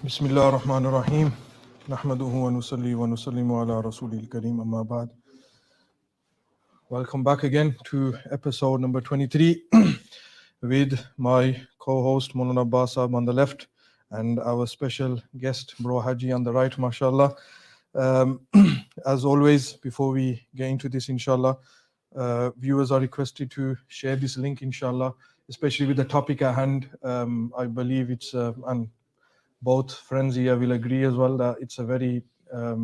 بسم الله الرحمن الرحيم نحمده ونصلي ونسلم على رسول الكريم أما بعد. Welcome back again to episode number 23 with my co-host Maulana Abbas Saab on the left and our special guest Bro Haji on the right, mashallah. As always, before we get into this, inshallah, viewers are requested to share this link, inshallah, especially with the topic at hand. I believe it's and both friends here will agree as well that it's a very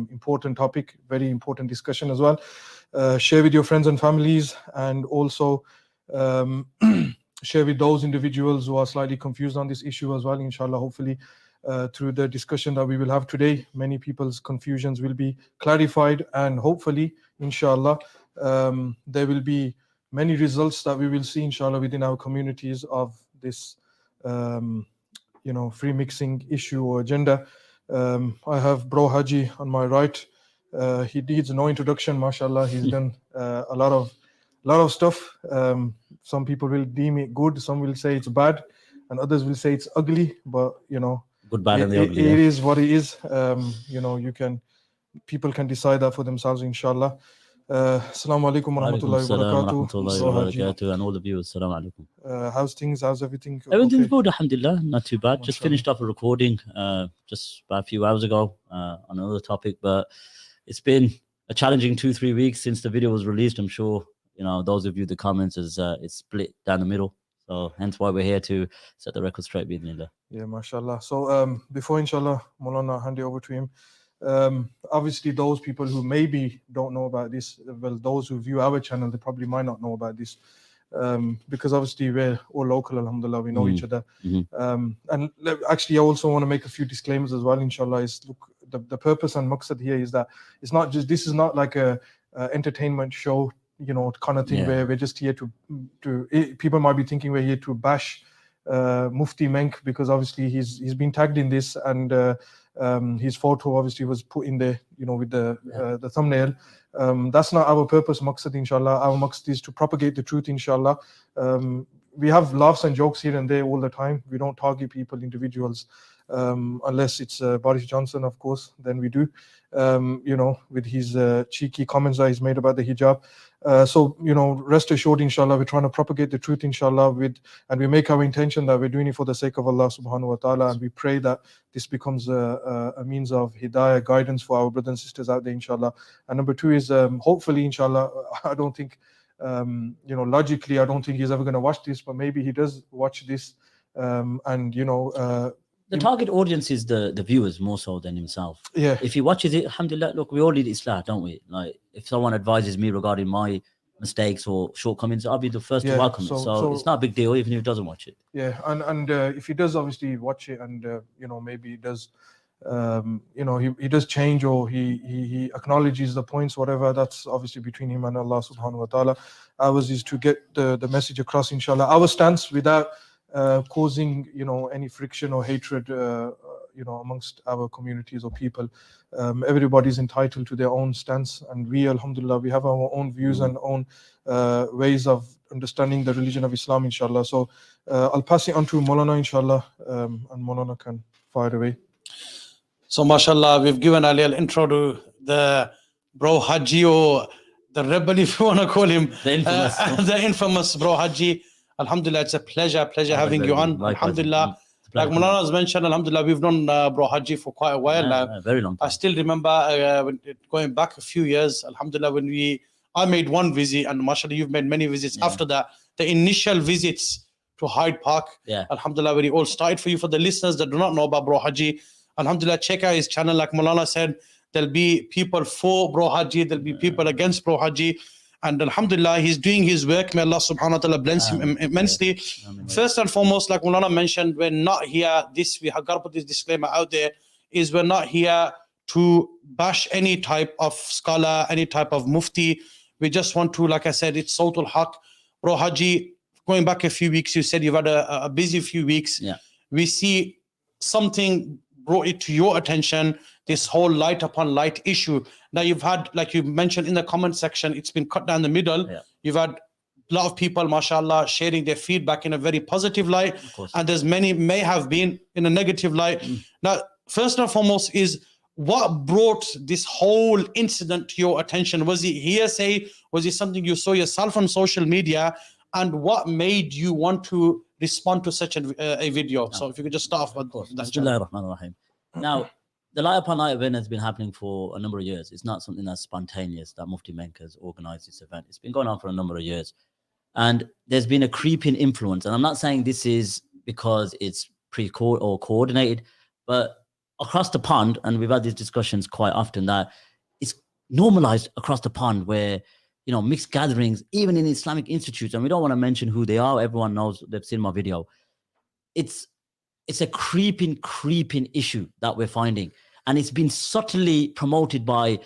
important topic, very important discussion as well. Share with your friends and families, and also share with those individuals who are slightly confused on this issue as well. Inshallah, hopefully, through the discussion that we will have today, many people's confusions will be clarified, and hopefully, inshallah, there will be many results that we will see, inshallah, within our communities of this free mixing issue or agenda. I have Bro Haji on my right. He needs no introduction, mashallah. He's done a lot of stuff. Some people will deem it good, some will say it's bad, and others will say it's ugly. But good, bad, and the ugly. It is what it is. People can decide that for themselves, inshallah. Assalamu alaikum wa rahmatullahi wa barakatuh, and all the viewers. Assalamu alaikum. How's things? How's everything? Everything's good, alhamdulillah. Not too bad. Just finished off a recording just about a few hours ago on another topic, but it's been a challenging 2-3 weeks since the video was released. I'm sure those of you the comments is it's split down the middle, so hence why we're here to set the record straight. Yeah, mashallah. So before inshallah Maulana hand it over to him, obviously those people who maybe don't know about this, well, those who view our channel, they probably might not know about this, because obviously we're all local, alhamdulillah, we know each other. And actually I also want to make a few disclaimers as well, inshallah. Is look, the purpose and maqsad here is that it's not just, this is not like a entertainment show, kind of thing, where we're just here to people might be thinking we're here to bash Mufti Menk, because obviously he's been tagged in this, and his photo obviously was put in there, with the thumbnail. That's not our purpose, maqsad, inshallah. Our maqsad is to propagate the truth, inshallah. We have laughs and jokes here and there all the time. We don't target people, individuals, unless it's Boris Johnson, of course, then we do, with his cheeky comments that he's made about the hijab. So rest assured, inshallah, we're trying to propagate the truth, inshallah, and we make our intention that we're doing it for the sake of Allah subhanahu wa ta'ala, and we pray that this becomes a means of hidayah, guidance for our brothers and sisters out there, inshallah. And number two is, hopefully, inshallah, I don't think, logically, I don't think he's ever going to watch this, but maybe he does watch this, and the target audience is the viewers more so than himself. Yeah. If he watches it, alhamdulillah, look, we all need Islah, don't we? Like, if someone advises me regarding my mistakes or shortcomings, I'll be the first to welcome it. So it's not a big deal, even if he doesn't watch it. Yeah, and if he does obviously watch it, and maybe he does, he does change, or he acknowledges the points, whatever, that's obviously between him and Allah subhanahu wa ta'ala. Ours is to get the message across, inshallah. Our stance, without causing any friction or hatred amongst our communities or people. Everybody's entitled to their own stance, and we, alhamdulillah, we have our own views and own ways of understanding the religion of Islam, inshallah. So I'll pass it on to Maulana, inshallah, and Maulana can fire away. So mashallah, we've given a little intro to the Bro Haji, or the rebel, if you want to call him, the infamous Bro Haji. Alhamdulillah, it's a pleasure having you on. Alhamdulillah, like Maulana has mentioned, alhamdulillah, we've known Bro Haji for quite a while now. Very long time. I still remember going back a few years, alhamdulillah, when I made one visit, and mashallah, you've made many visits after that. The initial visits to Hyde Park, alhamdulillah, where it all started. For you, for the listeners that do not know about Bro Haji, alhamdulillah, check out his channel. Like Maulana said, there'll be people for Bro Haji, there'll be people against Bro Haji. And alhamdulillah, he's doing his work. May Allah subhanahu wa ta'ala bless him immensely. First and foremost, like Maulana mentioned, we're not here, we have got to put this disclaimer out there, is we're not here to bash any type of scholar, any type of mufti. We just want to, like I said, it's Sawtul Haq. Bro Haji, going back a few weeks, you said you've had a busy few weeks. Yeah. We see something brought it to your attention, this whole light upon light issue. Now you've had, like you mentioned in the comment section, it's been cut down the middle. Yeah. You've had a lot of people, mashallah, sharing their feedback in a very positive light, and there's many may have been in a negative light. Now, first and foremost is what brought this whole incident to your attention? Was it hearsay? Was it something you saw yourself on social media? And what made you want to respond to such a video? No. So if you could just start off with that. Now, the Light Upon Light event has been happening for a number of years. It's not something that's spontaneous that Mufti Menk has organized this event. It's been going on for a number of years. And there's been a creeping influence. And I'm not saying this is because it's or coordinated, but across the pond, and we've had these discussions quite often, that it's normalized across the pond where, you know, mixed gatherings, even in Islamic institutes, and we don't want to mention who they are. Everyone knows, they've seen my video. It's a creeping issue that we're finding. And it's been subtly promoted by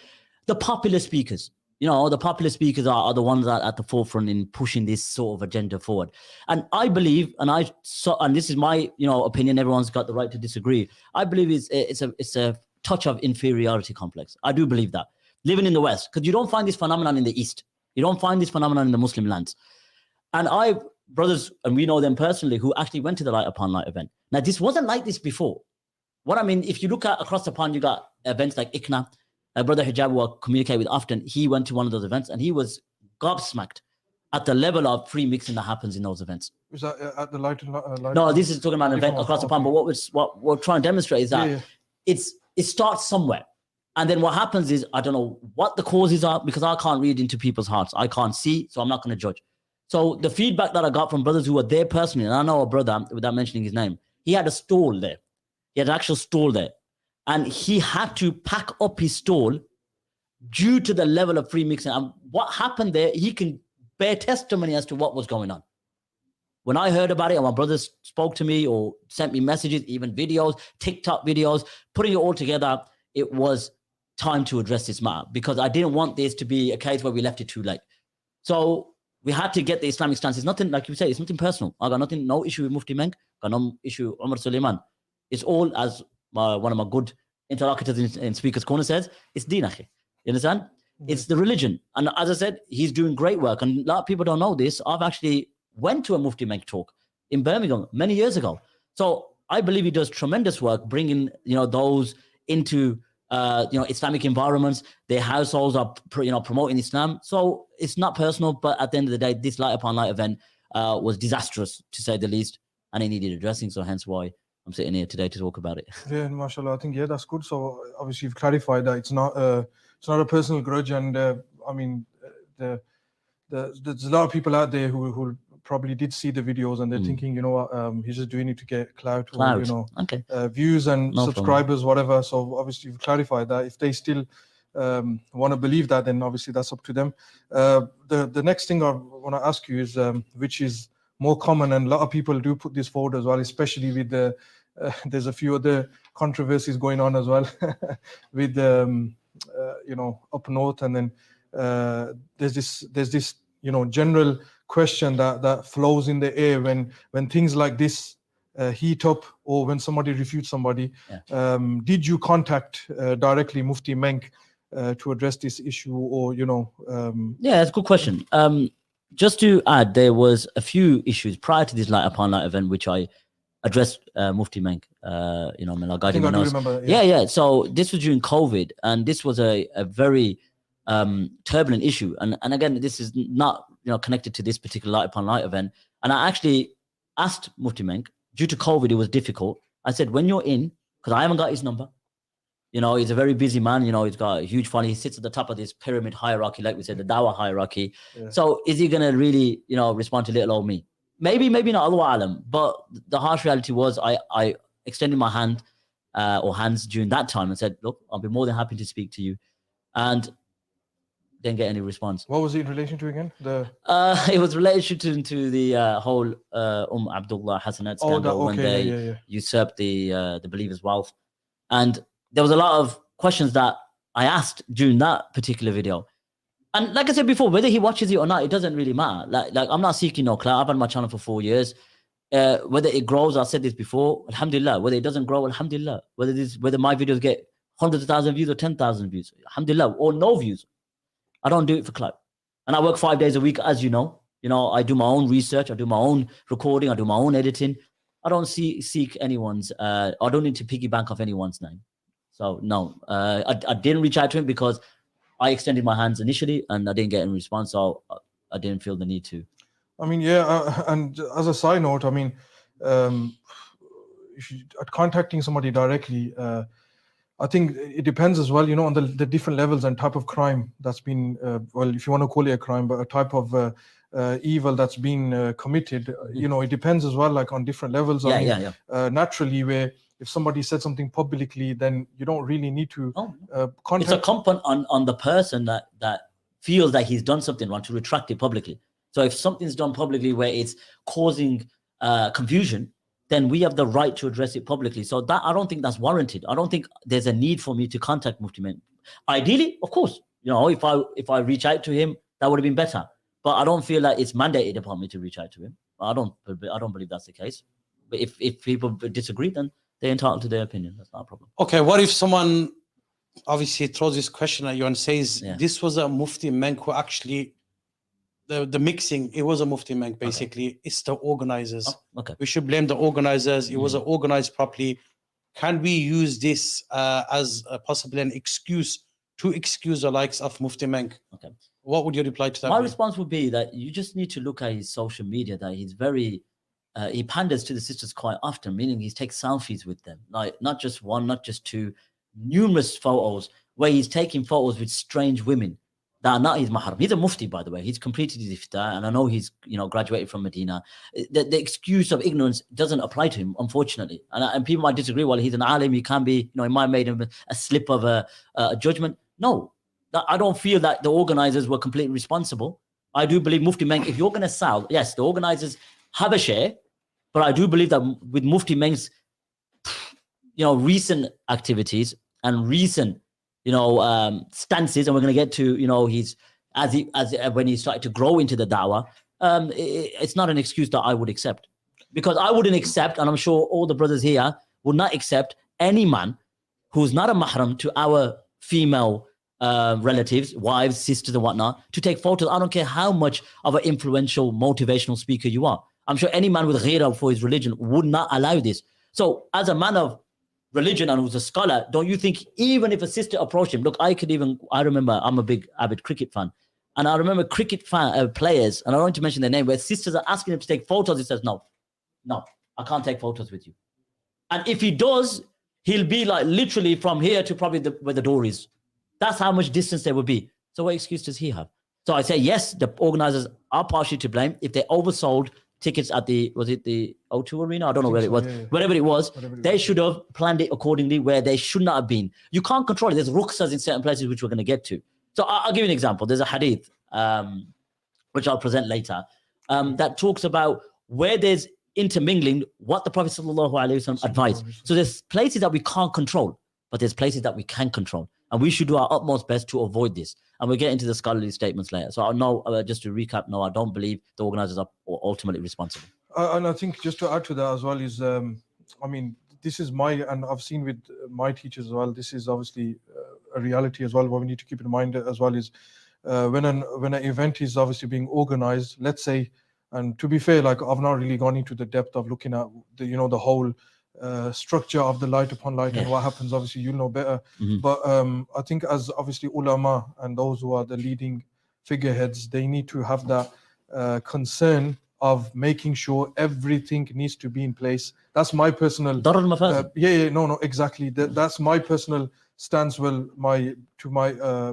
the popular speakers. You know, the popular speakers are the ones that are at the forefront in pushing this sort of agenda forward. And I believe, and this is my, you know, opinion, everyone's got the right to disagree. I believe it's a touch of inferiority complex. I do believe that. Living in the West, because you don't find this phenomenon in the East. You don't find this phenomenon in the Muslim lands. And brothers, and we know them personally, who actually went to the Light Upon Light event. Now, this wasn't like this before. What I mean, if you look at across the pond, you got events like ICNA, Brother Hijab, who I communicate with often. He went to one of those events and he was gobsmacked at the level of free mixing that happens in those events. Is that at the Light? No, this is talking about an event across the pond. But what we're trying to demonstrate is that it starts somewhere. And then what happens is, I don't know what the causes are, because I can't read into people's hearts. I can't see, so I'm not going to judge. So the feedback that I got from brothers who were there personally, and I know a brother, without mentioning his name, he had a stall there. He had an actual stall there. And he had to pack up his stall due to the level of free mixing. And what happened there, he can bear testimony as to what was going on. When I heard about it, and my brothers spoke to me or sent me messages, even videos, TikTok videos, putting it all together, it was time to address this matter, because I didn't want this to be a case where we left it too late. So we had to get the Islamic stance. It's nothing, like you say, it's nothing personal. I got no issue with Mufti Menk, got no issue with Umar Suleiman. It's all, as one of my good interlocutors in Speaker's Corner says, it's deen, akhi. You understand? Mm-hmm. It's the religion. And as I said, he's doing great work. And a lot of people don't know this. I've actually went to a Mufti Menk talk in Birmingham many years ago. So I believe he does tremendous work bringing, you know, those into Islamic environments. Their households are, promoting Islam. So it's not personal, but at the end of the day, this Light Upon Light event was disastrous, to say the least, and it needed addressing. So hence why I'm sitting here today to talk about it. Yeah, mashallah, I think that's good. So obviously you've clarified that it's not a personal grudge, and there's a lot of people out there who probably did see the videos and they're thinking, you know what, he's just doing it to get clout. Or, views and subscribers, whatever. So obviously you've clarified that. If they still want to believe that, then obviously that's up to them. The next thing I want to ask you is, which is more common, and a lot of people do put this forward as well, especially with there's a few other controversies going on as well with up north, and then there's this general question that flows in the air when things like this heat up, or when somebody refutes somebody. Did you contact directly Mufti Menk to address this issue, or yeah, that's a good question. Just to add, there was a few issues prior to this Light Upon Light event which I addressed Mufti Menk. I think I do remember. Yeah. So this was during COVID, and this was a very turbulent issue. And again, this is not connected to this particular Light Upon Light event. And I actually asked Mufti Menk, due to COVID, it was difficult. I said, when you're in, because I haven't got his number. He's a very busy man. He's got a huge following. He sits at the top of this pyramid hierarchy, like we said, the Dawah hierarchy. Yeah. So is he going to really, respond to little old me? Maybe not, Allahu Alam. But the harsh reality was I extended my hand or hands during that time and said, look, I'll be more than happy to speak to you. And didn't get any response. What was it in relation to again? It was related to the whole Abdullah Hassanat scandal, when they usurped the believers' wealth. And there was a lot of questions that I asked during that particular video. And like I said before, whether he watches it or not, it doesn't really matter. Like I'm not seeking no clout. I've had my channel for 4 years. Whether it grows, I said this before, alhamdulillah. Whether it doesn't grow, alhamdulillah. Whether my videos get hundreds of thousands of views or 10,000 views, alhamdulillah, or no views. I don't do it for clout. And I work 5 days a week, as you know. I do my own research. I do my own recording. I do my own editing. I don't seek anyone's. I don't need to piggyback off anyone's name. So no, I didn't reach out to him because I extended my hands initially and I didn't get any response. So I didn't feel the need to. I mean, yeah, and as a side note, I mean, if you are contacting somebody directly, I think it depends as well, on the different levels and type of crime that's been, well, if you want to call it a crime, but a type of evil that's been committed. It depends as well, like on different levels. Naturally, where if somebody said something publicly, then you don't really need to contact. It's a component on the person that feels that he's done something wrong to retract it publicly. So if something's done publicly where it's causing confusion, then we have the right to address it publicly. So that I don't think that's warranted. I don't think there's a need for me to contact Mufti Menk. Ideally, of course, if I reach out to him, that would have been better. But I don't feel like it's mandated upon me to reach out to him. I don't believe that's the case. But if people disagree, then they're entitled to their opinion. That's not a problem. Okay, what if someone obviously throws this question at you and says this was a Mufti Menk who actually the mixing, it was a Mufti Menk basically. Okay. It's the organizers. Okay. We should blame the organizers. It wasn't organized properly. Can we use this as possibly an excuse to excuse the likes of Mufti Menk? Okay. What would you reply to that? My response would be that you just need to look at his social media, that he's very, he panders to the sisters quite often, meaning he takes selfies with them. Like not just one, not just two, numerous photos where he's taking photos with strange women that are not his mahram. He's a mufti, by the way. He's completed his iftar, and I know he's graduated from Medina. The excuse of ignorance doesn't apply to him, unfortunately. And people might disagree. Well, he's an alim. He can be. He might have made him a slip of a judgment. No, I don't feel that the organizers were completely responsible. I do believe Mufti Menk, if you're going to sell, yes, the organizers have a share, but I do believe that with Mufti Menk's, recent activities and recent stances, and we're going to get to he's when he started to grow into the da'wah, it's not an excuse that I would accept, because I wouldn't accept, and I'm sure all the brothers here would not accept any man who's not a mahram to our female relatives, wives, sisters, and whatnot, to take photos. I don't care how much of an influential, motivational speaker you are. I'm sure any man with ghira for his religion would not allow this. So as a man of religion and who's a scholar, don't you think even if a sister approached him, look, I remember, I'm a big avid cricket fan, and I remember cricket players, and I don't want to mention their name, where sisters are asking him to take photos. He says, no, I can't take photos with you. And if he does, he'll be like literally from here to probably where the door is. That's how much distance there would be. So what excuse does he have? So I say, yes, the organizers are partially to blame if they oversold tickets at was it the O2 Arena? I don't know where it was. Yeah. Whatever it was, they should have planned it accordingly where they should not have been. You can't control it. There's rukhsas in certain places, which we're going to get to. So I'll give you an example. There's a hadith, which I'll present later, that talks about where there's intermingling, what the Prophet ﷺ advised. So there's places that we can't control, but there's places that we can control. And we should do our utmost best to avoid this. And we'll get into the scholarly statements later. So I know, just to recap, no, I don't believe the organizers are ultimately responsible. And I think just to add to that as well is, this is and I've seen with my teachers as well, this is obviously a reality as well. What we need to keep in mind as well is when an event is obviously being organized, let's say, and to be fair, like I've not really gone into the depth of looking at the whole structure of the light upon light and what happens, obviously you'll know better. But I think as obviously ulama and those who are the leading figureheads, they need to have that concern of making sure everything needs to be in place. That's my personal exactly. That's my personal stance. Well, my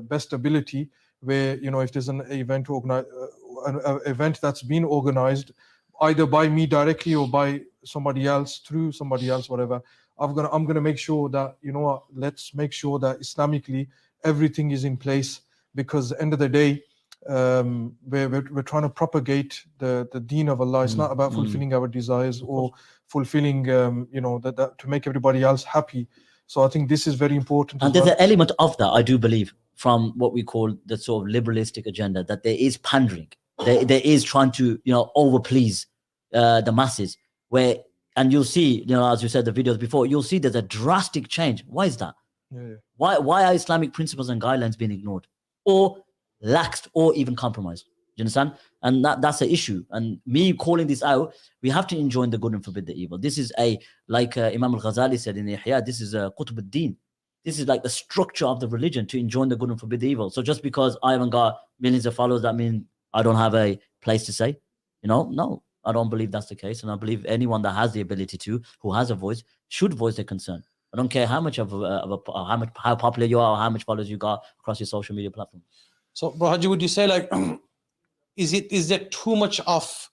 best ability, where if there's an event an event that's been organized either by me directly or by somebody else, through somebody else, whatever, I'm gonna make sure that let's make sure that Islamically everything is in place, because at the end of the day, we're trying to propagate the deen of Allah. It's not about fulfilling our desires or fulfilling that to make everybody else happy. So I think this is very important. And there's an element of that, I do believe, from what we call the sort of liberalistic agenda, that there is pandering. There is trying to overplease the masses, and you'll see, as you said the videos before, you'll see there's a drastic change. Why is that? Why are Islamic principles and guidelines being ignored or laxed or even compromised? you understand? And that's the issue. And me calling this out, we have to enjoin the good and forbid the evil. This is like Imam al-Ghazali said in the Ihya, this is a qutb ad-din. This is like the structure of the religion, to enjoin the good and forbid the evil. So just because I haven't got millions of followers, that means I don't have a place to say, no, I don't believe that's the case. And I believe anyone that has the ability to, who has a voice, should voice their concern. I don't care how much how popular you are or how much followers you got across your social media platform. So, Bro Haji, would you say like, is there too much of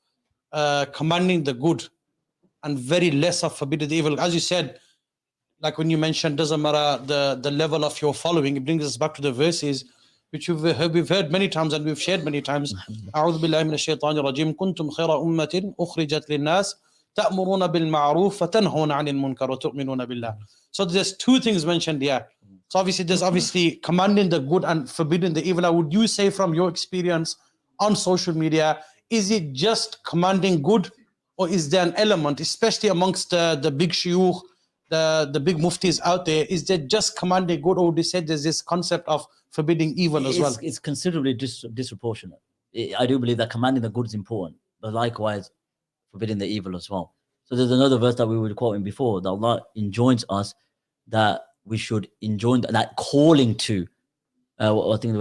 commanding the good and very less of forbidding the evil? As you said, like when you mentioned, doesn't matter the level of your following. It brings us back to the verses which we've heard many times and we've shared many times. أعوذ بالله من الشيطان الرجيم كنتم خير أمة أخرجت للناس تأمرون بالمعروف وتنهون عن المنكر وتؤمنون بالله. So there's two things mentioned here. So there's commanding the good and forbidding the evil. Now, would you say from your experience on social media, is it just commanding good, or is there an element, especially amongst the big shuyukh, the big muftis out there, is there just commanding good, or would you say there's this concept of forbidding evil as well? It's considerably disproportionate. I do believe that commanding the good is important, but likewise forbidding the evil as well. So there's another verse that we were quoting before, that Allah enjoins us that we should enjoin that calling to I think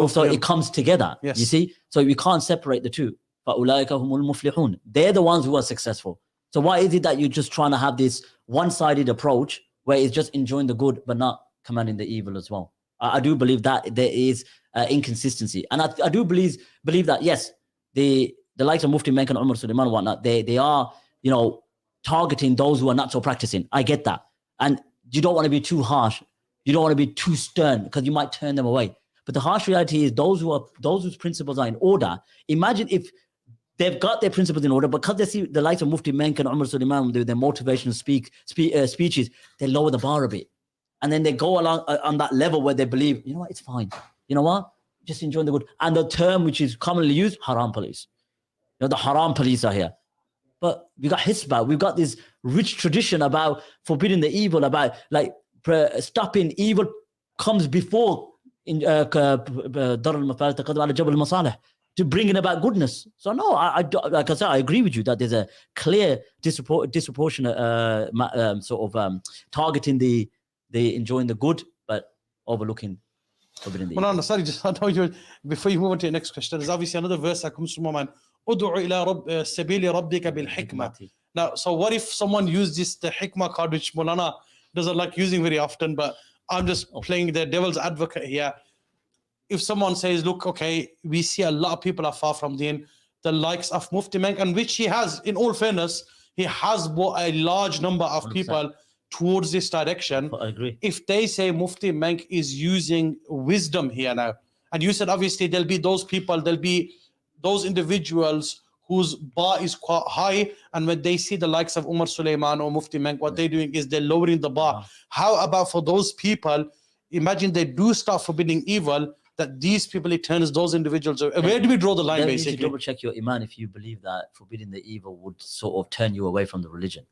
so it comes together. Yes. You see, so we can't separate the two. They're the ones who are successful. So why is it that you're just trying to have this one-sided approach where it's just enjoying the good but not commanding the evil as well? I do believe that there is inconsistency, and I do believe that yes, the likes of Mufti Menk and Umar Sulaiman and whatnot, they are targeting those who are not so practicing. I get that, and you don't want to be too harsh, you don't want to be too stern, because you might turn them away. But the harsh reality is those whose principles are in order. Imagine if they've got their principles in order, because they see the likes of Mufti Menk and Umar Sulaiman with their motivational speeches, they lower the bar a bit. And then they go along on that level where they believe, you know what, it's fine. You know what? Just enjoying the good. And the term which is commonly used, haram police. The haram police are here. But we got Hisbah. We've got this rich tradition about forbidding the evil, about like stopping evil comes before to bringing about goodness. So no, like I said, I agree with you that there's a clear disproportionate targeting the enjoying the good, but overlooking forbidding the evil. No, sorry, just I know you. Before you move on to your next question, there's obviously another verse that comes from my mind. Ud'u ila sabili rabbika bil hikmah. Now, so what if someone used the hikmah card, which Maulana doesn't like using very often, but I'm just playing the devil's advocate here. If someone says, look, okay, we see a lot of people are far from the likes of Mufti Menk, and which he has, in all fairness, he has brought a large number of 100%. People towards this direction. I agree. If they say Mufti Menk is using wisdom here now, and you said obviously there'll be those people, there'll be those individuals whose bar is quite high, and when they see the likes of Umar Sulaiman or Mufti Menk, what they're doing is they're lowering the bar. How about for those people, imagine they do start forbidding evil, that these people, it turns those individuals, where do we draw the line? Then basically you should double check your iman if you believe that forbidding the evil would sort of turn you away from the religion,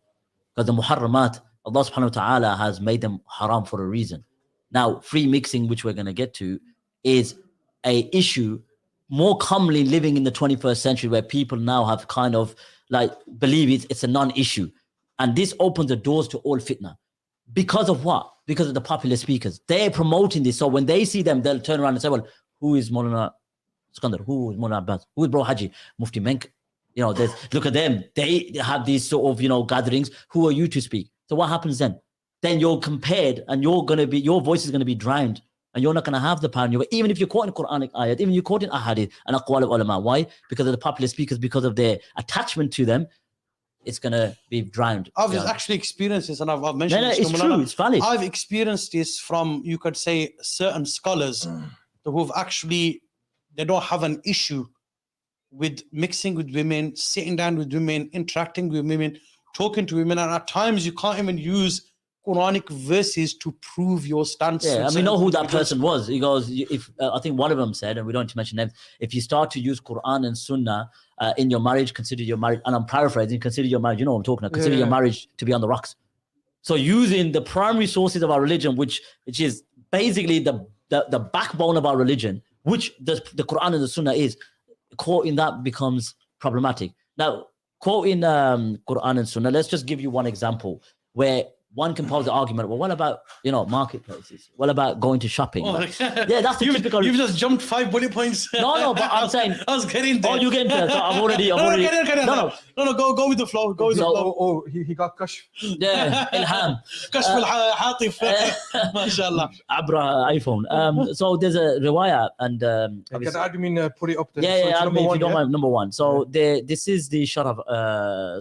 because the muharramat, Allah subhanahu wa ta'ala has made them haram for a reason. Now, free mixing, which we're going to get to, is a issue more commonly living in the 21st century, where people now have kind of like believe it's a non-issue. And this opens the doors to all fitna. Because of what? Because of the popular speakers. They're promoting this. So when they see them, they'll turn around and say, well, who is Maulana Skandar? Who is Maulana Abbas? Who is Bro Haji? Mufti Menk? Look at them. They have these sort of, gatherings. Who are you to speak? So what happens then? Then you're compared, and your voice is going to be drowned, and you're not going to have the power. Even if you're quoting Quranic ayat, even if you're quoting ahadith and aqwal of ulama. Why? Because of the popular speakers, because of their attachment to them, it's going to be drowned. I've actually experienced this, and I've mentioned this. It's true. It's valid. I've experienced this from, you could say, certain scholars who've actually, they don't have an issue with mixing with women, sitting down with women, interacting with women, talking to women, and at times you can't even use Quranic verses to prove your stance. Yeah, and we know who that person was. He goes, I think one of them said, and we don't need to mention names, if you start to use Quran and Sunnah in your marriage, consider your marriage, and I'm paraphrasing, consider your marriage, you know what I'm talking about, consider your marriage to be on the rocks. So using the primary sources of our religion, which is basically the the backbone of our religion, which the Quran and the Sunnah is, quoting that becomes problematic. Now, quoting Quran and Sunnah, let's just give you one example where one can pose the argument, well, what about, marketplaces? What about going to shopping? Yeah, that's the typical. You've just jumped 5 bullet points. No, but I'm saying. I was getting there. Oh, you getting there? So I'm already. No, go with the flow. Go with the flow. Oh, he got kashf. Yeah, ilham. Kashf al-hatif. MashaAllah. Abra iPhone. So there's a riwayah and. Can admin put it up there? Yeah, so admin, if you don't mind, number one. So this is the Sharaf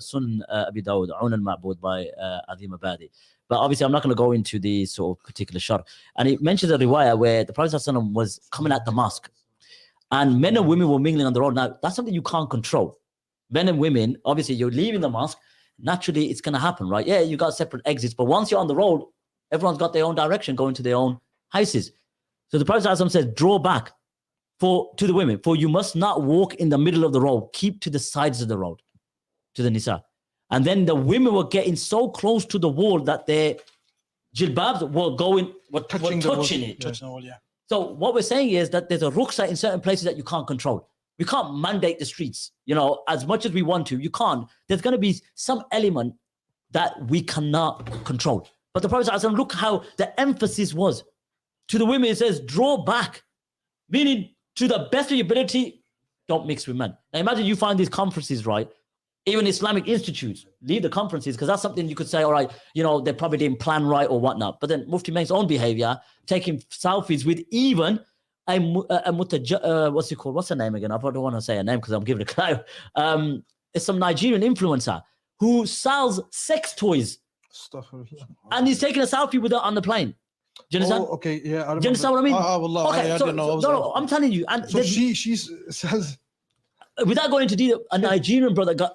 Sunan Abi Dawud, Aun al-Ma'bud by Azim Abadi. But obviously, I'm not going to go into the sort of particular shar. And it mentions a riwayah where the Prophet ﷺ was coming at the mosque, and men and women were mingling on the road. Now, that's something you can't control. Men and women, obviously, you're leaving the mosque. Naturally, it's going to happen, right? Yeah, you got separate exits, but once you're on the road, everyone's got their own direction, going to their own houses. So the Prophet ﷺ says, draw back to the women, for you must not walk in the middle of the road. Keep to the sides of the road, to the nisa. And then the women were getting so close to the wall that their jilbabs were touching it. Touching the wall, yeah. So what we're saying is that there's a rukhsa in certain places that you can't control. We can't mandate the streets, as much as we want to. You can't. There's going to be some element that we cannot control. But the Prophet ﷺ, look how the emphasis was. To the women, it says, draw back. Meaning, to the best of your ability, don't mix with men. Now imagine you find these conferences, right? Even Islamic institutes, leave the conferences, because that's something you could say, all right, they probably didn't plan right or whatnot. But then Mufti Meng's own behavior, taking selfies with even what's it called? What's her name again? I don't want to say her name because I'm giving it a clout. It's some Nigerian influencer who sells sex toys. And he's taking a selfie with her on the plane. Do you understand? Oh, okay, yeah. Do you understand what I mean? Okay, I don't know. No, I'm telling you. And so she says... Without going into detail, a Nigerian brother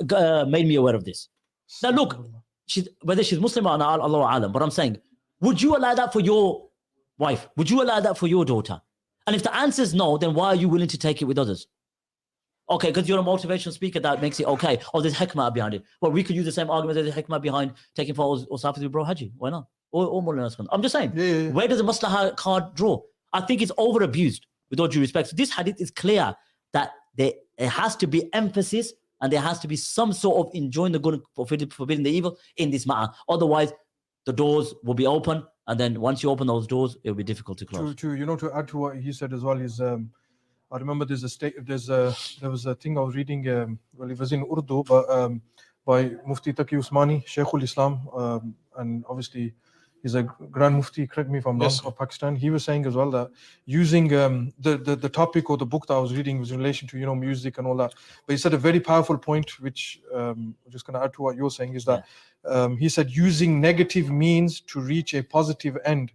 made me aware of this. Now look, whether she's Muslim or not, Allahu Alam, but I'm saying, would you allow that for your wife? Would you allow that for your daughter? And if the answer is no, then why are you willing to take it with others? Okay, because you're a motivational speaker, that makes it okay. Oh, there's hikmah behind it. Well, we could use the same argument, there's hikmah behind taking photos or selfies with Bro Haji. Why not? Or Mullah. I'm just saying, where does the maslahah card draw? I think it's over abused, with all due respect. So this hadith is clear that there has to be emphasis and there has to be some sort of enjoying the good and forbidding the evil in this matter. Otherwise, the doors will be open, and then once you open those doors, it will be difficult to close. To add to what he said as well is, I remember there was a thing I was reading. Well, it was in Urdu, but by Mufti Taqi Usmani, Shaykhul Islam, and obviously he's a Grand Mufti, correct me if I'm wrong, of Pakistan. He was saying as well that using the topic or the book that I was reading was in relation to music and all that. But he said a very powerful point, which I'm just going to add to what you're saying, is that he said using negative means to reach a positive end.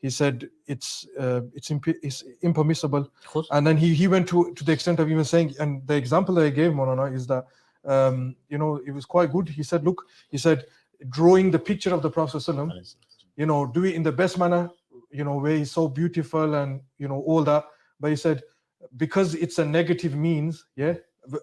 He said it's impermissible. And then he went to the extent of even saying, and the example that I gave Maulana is that it was quite good. He said, look, drawing the picture of the Prophet ﷺ, do it in the best manner, where he's so beautiful and, all that. But he said, because it's a negative means,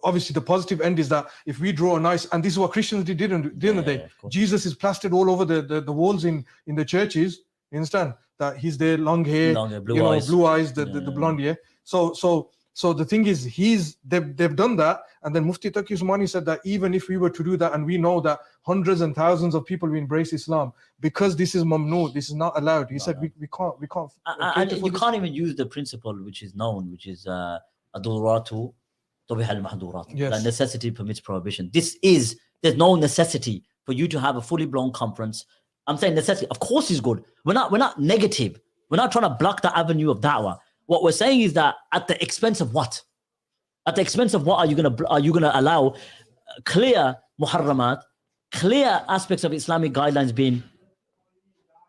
obviously the positive end is that if we draw a nice, and this is what Christians did in the day. Jesus is plastered all over the walls in the churches. You understand? That he's there, long hair, blue eyes, the blonde hair. So the thing is, they've done that, and then Mufti Taqi Usmani said that even if we were to do that, and we know that hundreds and thousands of people will embrace Islam, because this is mamnu, this is not allowed. He said we can't. And you can't even use the principle which is known, which is ad-daruratu tubih al-mahdurat. That necessity permits prohibition. There's no necessity for you to have a fully blown conference. I'm saying necessity, of course, is good. We're not negative. We're not trying to block the avenue of da'wah. What we're saying is that at the expense of what? At the expense of what are you gonna allow clear muharramat, clear aspects of Islamic guidelines being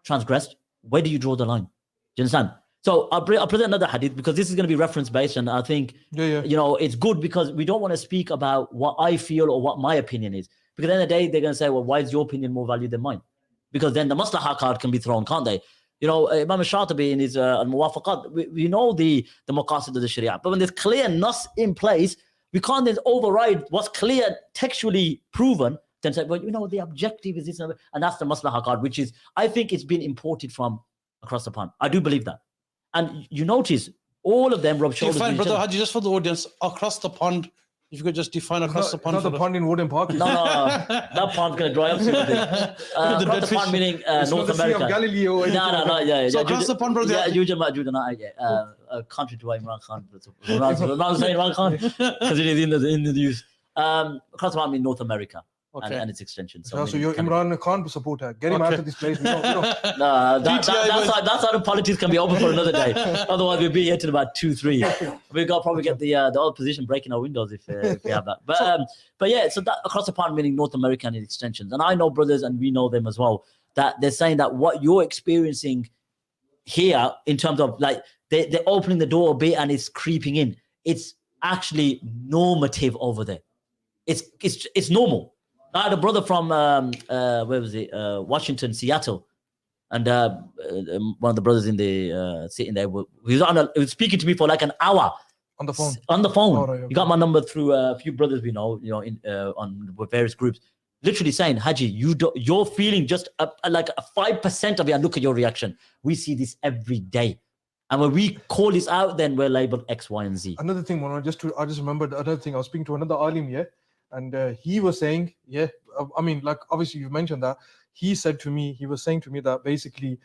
transgressed? Where do you draw the line? Do you understand? So I'll present another hadith, because this is going to be reference based, and I think it's good, because we don't want to speak about what I feel or what my opinion is, because at the end of the day they're going to say, well, why is your opinion more valued than mine? Because then the maslahah card can be thrown, can't they? Imam Shatibi in his al-Muwafaqat, we know the maqasid of the Sharia, but when there's clear nas in place, we can't then override what's clear, textually proven, then say, well, the objective is this, and that's the maslahah card, which is, I think it's been imported from across the pond. I do believe that. And you notice all of them rub shoulders Define, with each brother other. Haji, just for the audience, across the pond. If you could just define across the pond. Not the pond in Wooden Park. No, that pond's going to dry up soon. Across the pond meaning North the Sea America. of Galilee or anything No, like that. yeah. So across the pond, brother. Yeah, contrary to what Imran Khan, Imran saying Imran Khan because it is in the news. Across the pond means North America. Okay. And its extension. So you're Imran Khan supporter. Get him out of this place. No, that's how the politics can be open for another day. Otherwise, we'll be here till about 2-3. We've got to probably get the opposition breaking our windows if we have that. But yeah, so that across the pond meaning North America and its extensions. And I know brothers, and we know them as well, that they're saying that what you're experiencing here in terms of like they're opening the door a bit and it's creeping in. It's actually normative over there. It's normal. I had a brother from where was it? Washington, Seattle, and one of the brothers in the sitting there. He was speaking to me for like an hour on the phone. On the phone, oh, right, okay. He got my number through a few brothers we know, on various groups. Literally saying, Haji, you're feeling just like 5% of it. And look at your reaction. We see this every day. And when we call this out, then we're labeled X, Y, and Z. Another thing, I just remembered another thing. I was speaking to another alim, and he was saying, I mean, like obviously you mentioned that. He was saying to me that basically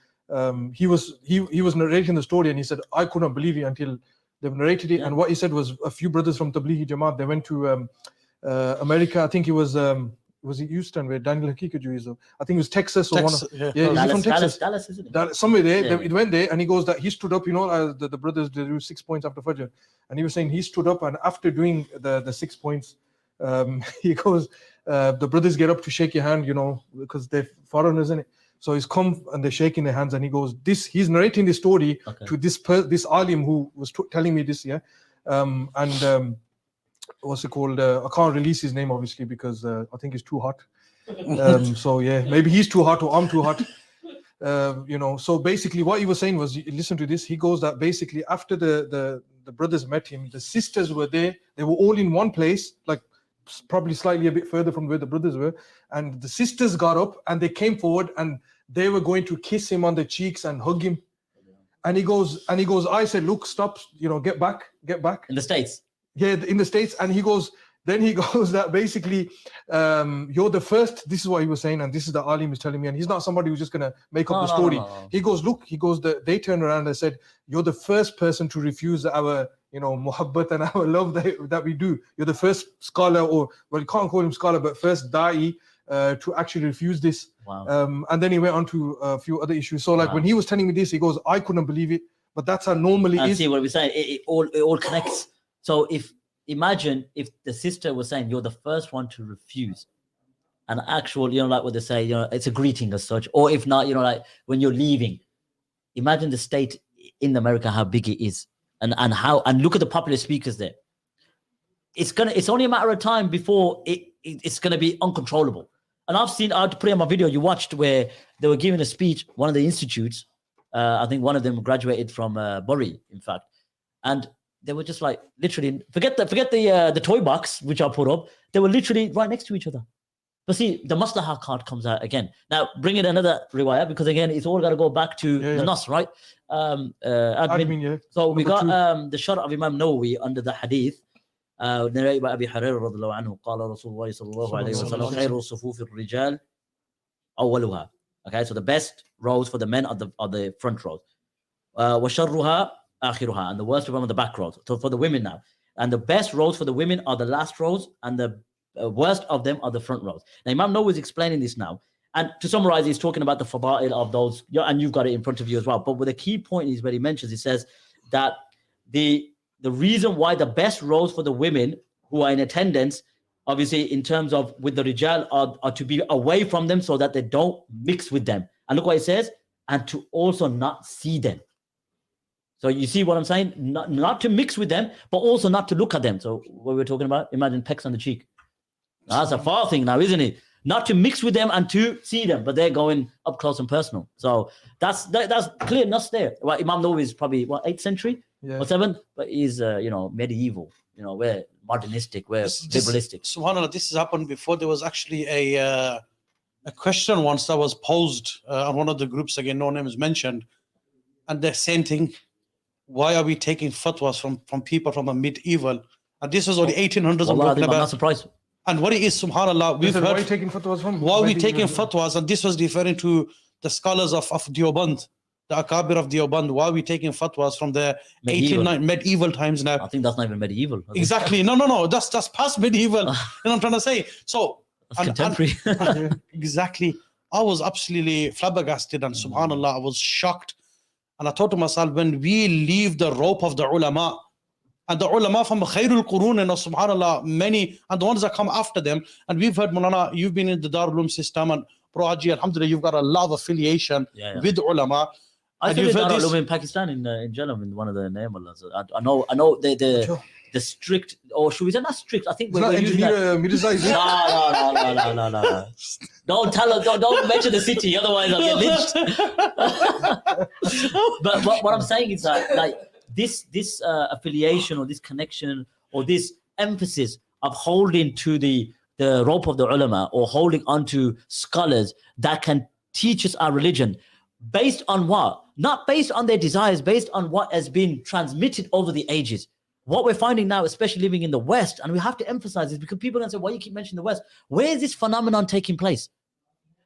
he was narrating the story, and he said I couldn't believe it until they've narrated it. Yeah. And what he said was a few brothers from Tablighi Jamaat, they went to America. I think it was it Houston where Daniel Hakikaju is? I think it was Texas or Texas, one of Dallas, from Texas. Dallas, isn't it? Somewhere there. It went there, and he goes that he stood up. The brothers they do 6 points after Fajr, and he was saying he stood up, and after doing the 6 points. He goes, the brothers get up to shake your hand, because they're foreigners, isn't it? So he's come and they're shaking their hands, and he goes, he's narrating this story to this alim who was telling me this, what's it called? I can't release his name obviously because I think he's too hot. So maybe he's too hot or I'm too hot. So basically what he was saying was, listen to this. He goes that basically after the brothers met him, the sisters were there. They were all in one place, like probably slightly a bit further from where the brothers were, and the sisters got up and they came forward and they were going to kiss him on the cheeks and hug him, and he goes I said, look, stop, get back in the States. In the States. And he goes that basically you're the first, this is what he was saying, and this is the alim is telling me, and he's not somebody who's just gonna make up the story. No. He goes they turned around and said, you're the first person to refuse our muhabbat and our love that we do. You're the first scholar, or well, you can't call him scholar, but first da'i to actually refuse this. Wow. And then he went on to a few other issues. So like when he was telling me this, he goes, I couldn't believe it, but that's how normally is. See what we're saying, it all connects. So imagine if the sister was saying you're the first one to refuse an actual, like what they say, it's a greeting as such, or if not, like when you're leaving, imagine the state in America, how big it is. And look at the popular speakers there. It's only a matter of time before it's gonna be uncontrollable. And I had to put in my video you watched where they were giving a speech, one of the institutes. I think one of them graduated from Bury, in fact, and they were just like literally forget the toy box which I put up. They were literally right next to each other. But see, the Maslahah card comes out again. Now, bring in another riwayah, because again, it's all got to go back to the Nas, right? Admin. So we got the shot of Imam Nawawi under the hadith, narrated by Abi Hurairah radhiyallahu anhu, قال رسول الله صلى الله عليه وسلم خير الصفوف الرجال أولها. Okay, so the best rows for the men are the front rows. وشرها آخرها, and the worst of them are the back rows. So for the women now, and the best rows for the women are the last rows, and the worst of them are the front rows. Now Imam Nawawi is explaining this now, and to summarize, he's talking about the fada'il of those, and you've got it in front of you as well. But with the key point is where he mentions, he says that the reason why the best rows for the women who are in attendance, obviously in terms of with the rijal, are to be away from them so that they don't mix with them. And look what it says, and to also not see them. So you see what I'm saying? Not to mix with them, but also not to look at them. So what we're talking about, imagine pecks on the cheek. That's a far thing now, isn't it? Not to mix with them and to see them, but they're going up close and personal. So that's clear enough there. Well, Imam Nawawi is probably 8th century or 7th, but he's medieval. We're modernistic, we're liberalistic. Subhanallah, this has happened before. There was actually a question once that was posed on one of the groups. Again, no name is mentioned, and the same thing. why are we taking fatwas from people from a medieval? And this was only 1800s. I'm not surprised. And what it is, subhanAllah, we've heard. Why are you taking fatwas from? Why are we taking fatwas? And this was referring to the scholars of Deoband, the Akabir of Deoband. Why are we taking fatwas from the medieval times now? I think that's not even medieval. Exactly. No. That's past medieval. You know what I'm trying to say? So contemporary. Exactly. I was absolutely flabbergasted, and subhanAllah, I was shocked. And I thought to myself, when we leave the rope of the ulama, and the ulama from Khairul Qurun, and subhanAllah, many, and the ones that come after them, and we've heard, Mulana, you've been in the Darul Uloom system, and Bro Haji, alhamdulillah, you've got a lot of affiliation with ulama. I think Darul Uloom in Pakistan, in Jhelum, in one of the name. I know the strict, or should we say not strict? I think we're using that. No. Don't tell us. Don't mention the city, otherwise I'll get lynched. But what I'm saying is that, like, this affiliation or this connection or this emphasis of holding to the rope of the ulama, or holding onto scholars that can teach us our religion, based on what? Not based on their desires, based on what has been transmitted over the ages. What we're finding now, especially living in the West, and we have to emphasize this because people are going to say, why you keep mentioning the West? Where is this phenomenon taking place?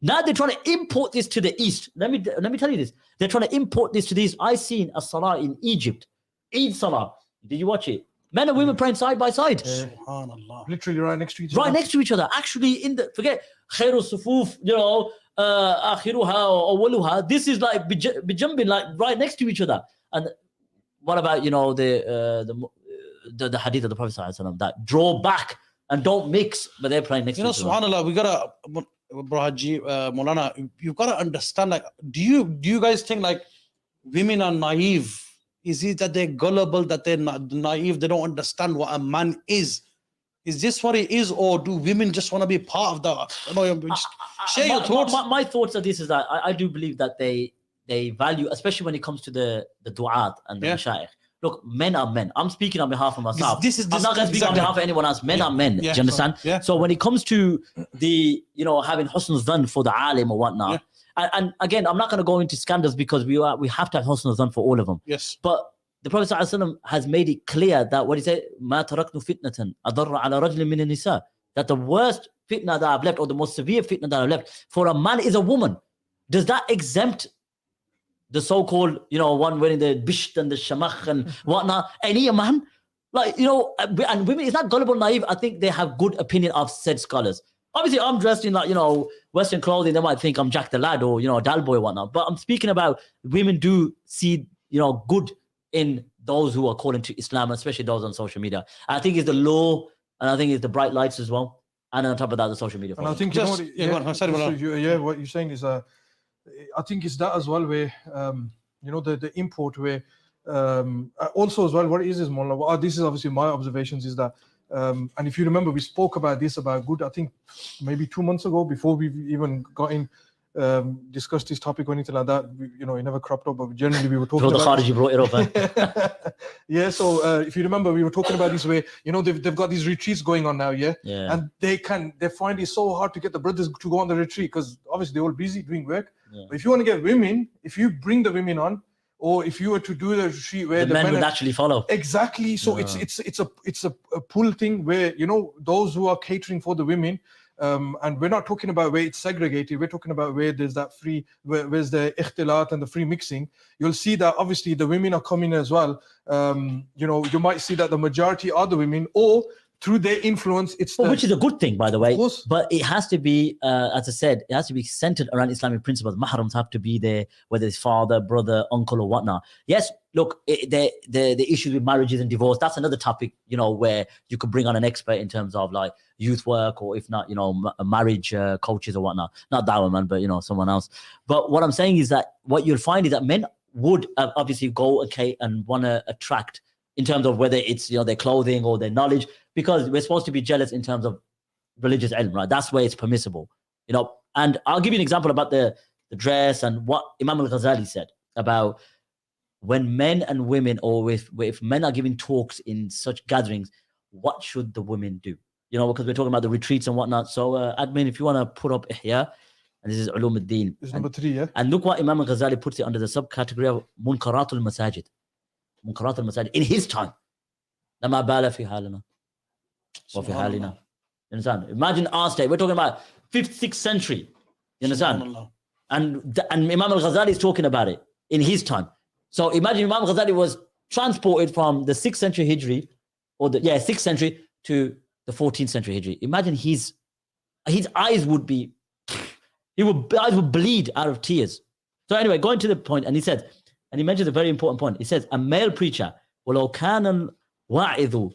Now they're trying to import this to the East. Let me tell you this. They're trying to import this to the East. I seen a salah in Egypt. Eid salah. Did you watch it? Men and women praying side by side. Subhanallah. Literally right next to each other. Right next to each other. Actually, forget khairu sufuf, akhiruha or awwaluha. This is like jumping like right next to each other. And what about, the hadith of the Prophet ﷺ that draw back and don't mix, but they're playing next to each other. SubhanAllah, we gotta, Bro Haji, Maulana, you've got to understand, like, do you guys think like women are naive? Is it that they're gullible, that they're not naive, they don't understand what a man is? Is this what it is, or do women just want to be part of that? Share your thoughts. My thoughts on this is that I do believe that they value, especially when it comes to the du'at and the mashayikh. Look, men are men. I'm speaking on behalf of myself. I'm not going to speak on behalf of anyone else. Men are men. Do you understand? So when it comes to the, having husnul dhan for the alim or whatnot, and again, I'm not going to go into scandals because we have to have husnul dhan for all of them. Yes. But the Prophet ﷺ has made it clear that what he said, مَا تَرَكْنُ فِتْنَةً أَضَرَّ عَلَى رَجْلٍ مِنَ النِّسَاءِ, that the worst fitna that I've left, or the most severe fitna that I've left for a man is a woman. Does that exempt the so-called, one wearing the bisht and the shamach and whatnot, any man? Like, and women, it's not gullible, naive. I think they have good opinion of said scholars. Obviously, I'm dressed in like, Western clothing. They might think I'm Jack the Lad or, Dal Boy or whatnot. But I'm speaking about women do see, good in those who are calling to Islam, especially those on social media. I think it's the law, and I think it's the bright lights as well. And on top of that, the social media. And I think, what you're saying is, I think it's that as well, where the import, where also as well, what it is Mullah, this is obviously my observations, is that and if you remember, we spoke about this I think maybe 2 months ago, before we've even got in discussed this topic or anything like that. It never cropped up, but generally we were talking about you brought it up. Yeah, so if you remember, we were talking about this way, they've got these retreats going on now, and they find it so hard to get the brothers to go on the retreat, because obviously they're all busy doing work. But if you want to get women, if you bring the women on, or if you were to do the retreat where the men would actually follow. Exactly. So it's a pull thing where, those who are catering for the women, and we're not talking about where it's segregated, we're talking about where there's that free, where's the ikhtilat and the free mixing. You'll see that obviously the women are coming as well. You might see that the majority are the women, or through their influence, which is a good thing, by the way. But it has to be, as I said, it has to be centered around Islamic principles. Mahrams have to be there, whether it's father, brother, uncle, or whatnot. Yes, look, the issues with marriages and divorce, that's another topic, where you could bring on an expert in terms of like youth work, or if not, marriage coaches or whatnot. Not that one, man, but someone else. But what I'm saying is that what you'll find is that men would obviously go and want to attract, in terms of whether it's their clothing or their knowledge, because we're supposed to be jealous in terms of religious ilm, right? That's where it's permissible, And I'll give you an example about the dress and what Imam al-Ghazali said about when men and women, or if men are giving talks in such gatherings, what should the women do? Because we're talking about the retreats and whatnot. So, admin, if you want to put up Ihya, and this is Ulum al-Din. It's number 3, yeah? And look what Imam al-Ghazali puts it under the subcategory of Munkaratul Masajid. munkarat al-masajid in his time. لما بال في حالنا وفي حالنا. You understand? Imagine our state. We're talking about 5th, 6th century. You understand? And Imam al-Ghazali is talking about it in his time. So imagine Imam al-Ghazali was transported from the 6th century Hijri, or 6th century to the 14th century Hijri. Imagine his eyes would be, eyes would bleed out of tears. So anyway, going to the point, and he said, and he mentions a very important point. He says, a male preacher, وَلَوْ كَانَ الْوَاعِذُ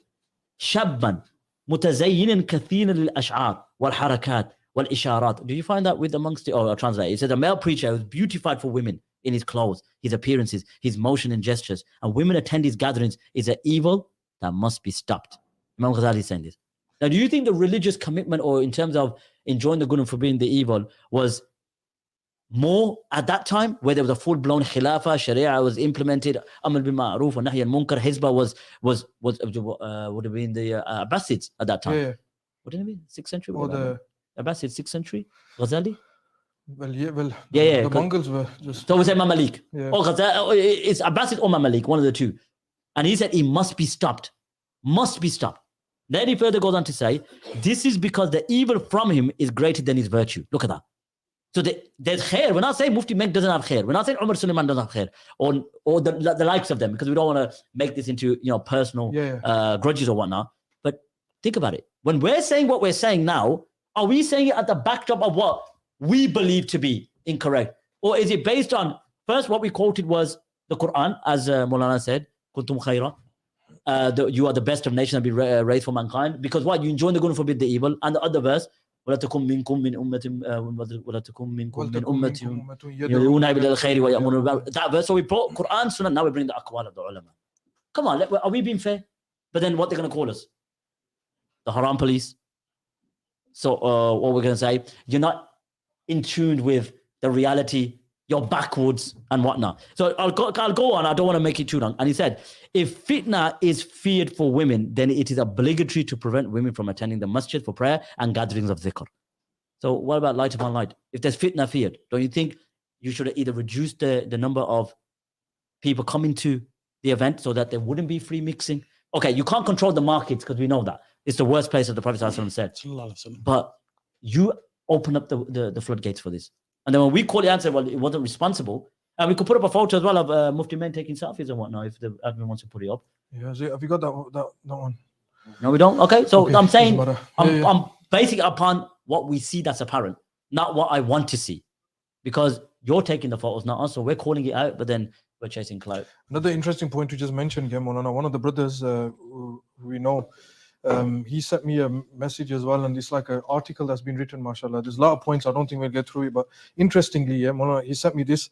شَابًّا مُتَزَيِّنًا كَثِيرًا لِلْأَشْعَارِ وَالْحَرَكَاتِ وَالْإِشَارَاتِ. Do you find that with amongst the, or translate? He says, a male preacher who's beautified for women in his clothes, his appearances, his motion and gestures, and women attend his gatherings is an evil that must be stopped. Imam Ghazali is saying this. Now, do you think the religious commitment, or in terms of enjoying the good and forbidding the evil, was more at that time, where there was a full-blown khilafah, sharia was implemented, amr bil ma'ruf wa nahy al-munkar, hizbah would have been the Abbasids at that time? Yeah. What did it mean? 6th century? Or the Abbasids, 6th century? Ghazali? The Mongols were just... So we say Mamalik. Yeah. Or Ghazali, it's Abbasid or Mamalik, one of the two. And he said it must be stopped. Must be stopped. Then he further goes on to say, this is because the evil from him is greater than his virtue. Look at that. So there's khair. We're not saying Mufti Menk doesn't have khair. We're not saying Umar Suleiman doesn't have khair, or the likes of them, because we don't want to make this into personal grudges or whatnot. But think about it. When we're saying what we're saying now, are we saying it at the backdrop of what we believe to be incorrect? Or is it based on, first, what we quoted was the Quran, as Maulana said, Kuntum khaira. You are the best of nations and be raised for mankind. Because what? You enjoy the good and forbid the evil. And the other verse, ولا تكن منكم من أمة يدعون إلى الخير ويأمرون بالمعروف. That verse, so we brought Quran, Sunnah, now we bring the aqwal of the ulama. Come on, are we being fair? But then what they're going to call us? The haram police. So what we're going to say, you're not in tune with the reality, you're backwards and whatnot. So I'll go on, I don't want to make it too long. And he said, if fitna is feared for women, then it is obligatory to prevent women from attending the masjid for prayer and gatherings of dhikr. So what about light upon light? If there's fitna feared, don't you think you should either reduce the number of people coming to the event so that there wouldn't be free mixing? Okay, you can't control the markets because we know that. It's the worst place, as the Prophet ﷺ said. But you open up the floodgates for this. And then when we call the answer, well, it wasn't responsible. And we could put up a photo as well of Mufti Men taking selfies and whatnot if the admin wants to put it up. Yeah, have you got that one? No, we don't. Okay, so okay, I'm saying I'm basing it upon what we see that's apparent, not what I want to see. Because you're taking the photos, not us. So we're calling it out, but then we're chasing clout. Another interesting point you just mentioned, Maulana, one of the brothers who we know, he sent me a message as well, and it's like an article that's been written, mashallah. There's a lot of points, I don't think we'll get through it, but interestingly, Maulana, he sent me this.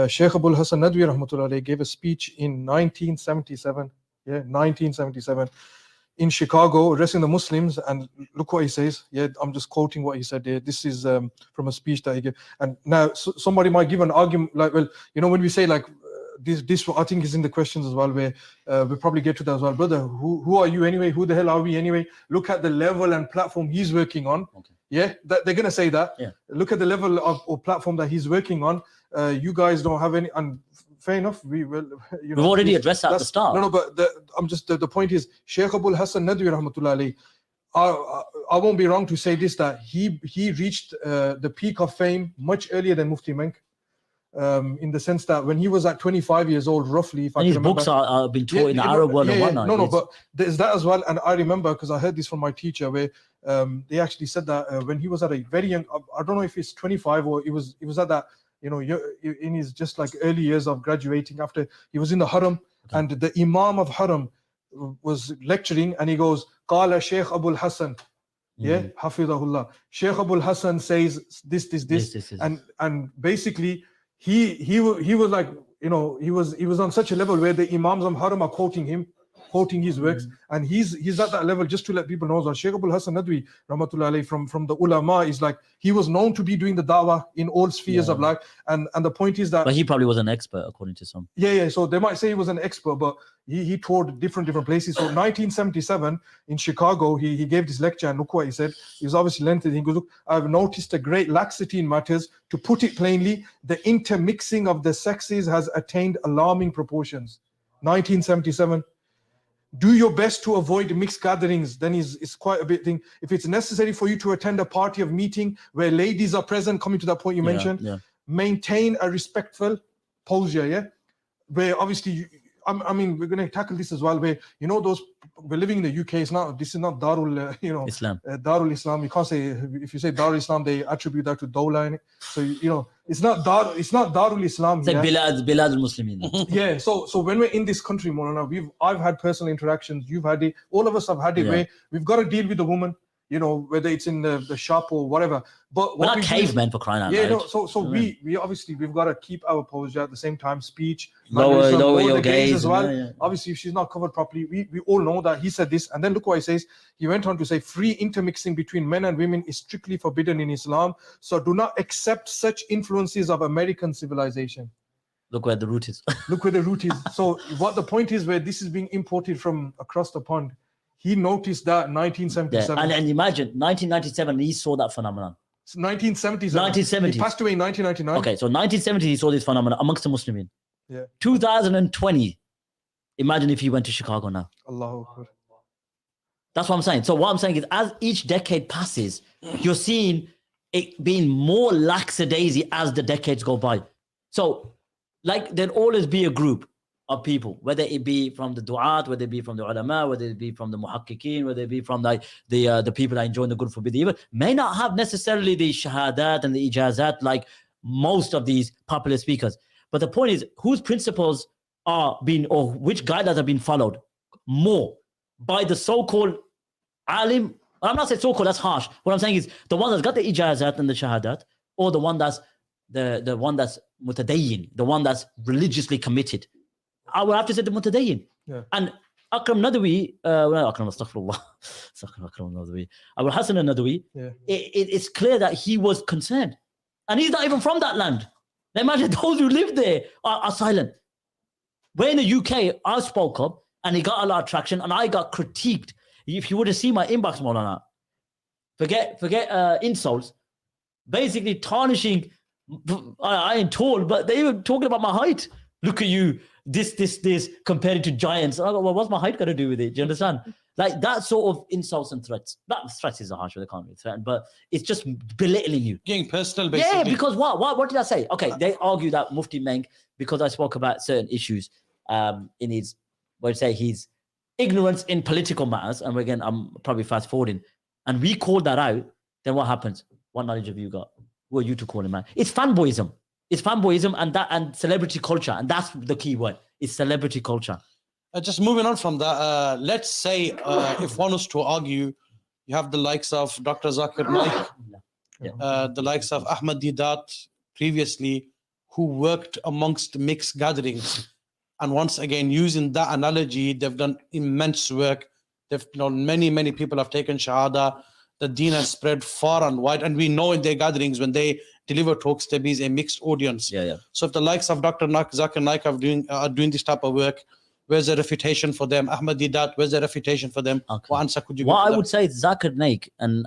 Sheikh Abul Hasan Nadwi rahmatullah gave a speech in 1977, 1977, in Chicago, addressing the Muslims, and look what he says. I'm just quoting what he said there. This is from a speech that he gave. And now somebody might give an argument, like, well, when we say like, this I think is in the questions as well, where we'll probably get to that as well. Brother, who are you anyway? Who the hell are we anyway? Look at the level and platform he's working on. Okay. Yeah, they're going to say that. Yeah. Look at the level of platform that he's working on. You guys don't have any, and fair enough. We've already addressed that at the start. No, but the point is, Sheikh Abul Hasan Nadwi rahmatullah alayhi, I won't be wrong to say this, that he reached the peak of fame much earlier than Mufti Menk. In the sense that when he was at 25 years old, roughly, if I can remember, books are being taught in the Arab world and whatnot. No, but there's that as well. And I remember, because I heard this from my teacher, where they actually said that when he was at a very young, I don't know if it's 25 or it was at that, in his just like early years of graduating, after he was in the Haram, and the Imam of Haram was lecturing, and he goes, Qala Sheikh Abul Hasan. Hafidahullah. Sheikh Abul Hasan says this. And basically, he was like, he was on such a level where the Imams of Haram are quoting his works, and he's at that level. Just to let people know that Sheikh Abul Hasan Nadwi rahmatullah alayhi from the ulama is like, he was known to be doing the dawah in all spheres of life, and the point is that, but he probably was an expert according to some. So they might say he was an expert, but he toured different places. So 1977 in Chicago, he gave this lecture, and look what he said. He was obviously lengthy. He goes, look, I've noticed a great laxity in matters. To put it plainly, the intermixing of the sexes has attained alarming proportions. 1977. Do your best to avoid mixed gatherings. Then it's quite a bit thing. If it's necessary for you to attend a party of meeting where ladies are present, coming to that point you mentioned, maintain a respectful posture, yeah? Where obviously, I mean, we're going to tackle this as well, where, you know, we're living in the UK, this is not Darul, Islam. Darul Islam. You can't say, if you say Darul Islam, they attribute that to Dawla in it. So, you know, it's not Darul Islam. It's like Bilad al-Muslimin. Yeah, so when we're in this country, Maulana, I've had personal interactions, you've had it, all of us have had it, where we've got to deal with the woman, you know, whether it's in the shop or whatever. But we're not cavemen for crying out loud. Yeah, no, so we obviously, we've got to keep our posture at the same time, speech, lower your gaze as well. Obviously, if she's not covered properly, we all know that. He said this, and then look what he says. He went on to say, free intermixing between men and women is strictly forbidden in Islam, so do not accept such influences of American civilization. Look where the root is. Look where the root is. So what the point is, where this is being imported from across the pond, he noticed that 1977. Yeah. And imagine 1997, he saw that phenomenon. 1970. He passed away in 1999. Okay, so 1970, he saw this phenomenon amongst the Muslimin. Yeah. 2020, imagine if he went to Chicago now. Allahu Akbar. That's what I'm saying. So what I'm saying is, as each decade passes, you're seeing it being more lackadaisy as the decades go by. So, like, there'll always be a group of people, whether it be from the du'at, whether it be from the ulama, whether it be from the muhakkikeen, whether it be from the people that enjoy the good, forbid the evil, may not have necessarily the shahadat and the ijazat like most of these popular speakers. But the point is, whose principles are being, or which guidelines are being followed more by the so-called alim? I'm not saying so-called, that's harsh. What I'm saying is the one that's got the ijazat and the shahadat, or the one that's the one that's mutadayyin, the one that's religiously committed. I would have to say the mutadayyin. Yeah. And Akram Nadawi, astaghfirullah, Akram Nadawi, Abu Hassan al-Nadawi, it's clear that he was concerned. And he's not even from that land. Now imagine those who live there are silent. We're in the UK, I spoke up and he got a lot of traction and I got critiqued. If you would have seen my inbox, Maulana, forget insults, basically tarnishing, I ain't tall, but they were talking about my height. Look at you, this, compared to giants. I go, well, what's my height got to do with it? Do you understand? Like that sort of insults and threats. That threats is a harsh word, they can't be threatened, but it's just belittling you. Getting personal, basically. Yeah, because what did I say? Okay, they argue that Mufti Meng, because I spoke about certain issues in his, let's say his ignorance in political matters, and again, I'm probably fast forwarding, and we called that out, then what happens? What knowledge have you got? Who are you to call him out? It's fanboyism. It's fanboyism and celebrity culture, and that's the key word. It's celebrity culture. Just moving on from that, let's say if one was to argue, you have the likes of Dr. Zakir Naik, the likes of Ahmad Didat previously, who worked amongst mixed gatherings. And once again, using that analogy, they've done immense work. They've many people have taken Shahada. The deen has spread far and wide. And we know in their gatherings, when they deliver talks, there is a mixed audience. So if the likes of Dr. Zakir Naik are doing this type of work, where's the refutation for them? Ahmad Didat, where's the refutation for them? Okay. What answer could you give? What I would say is Zakir Naik, and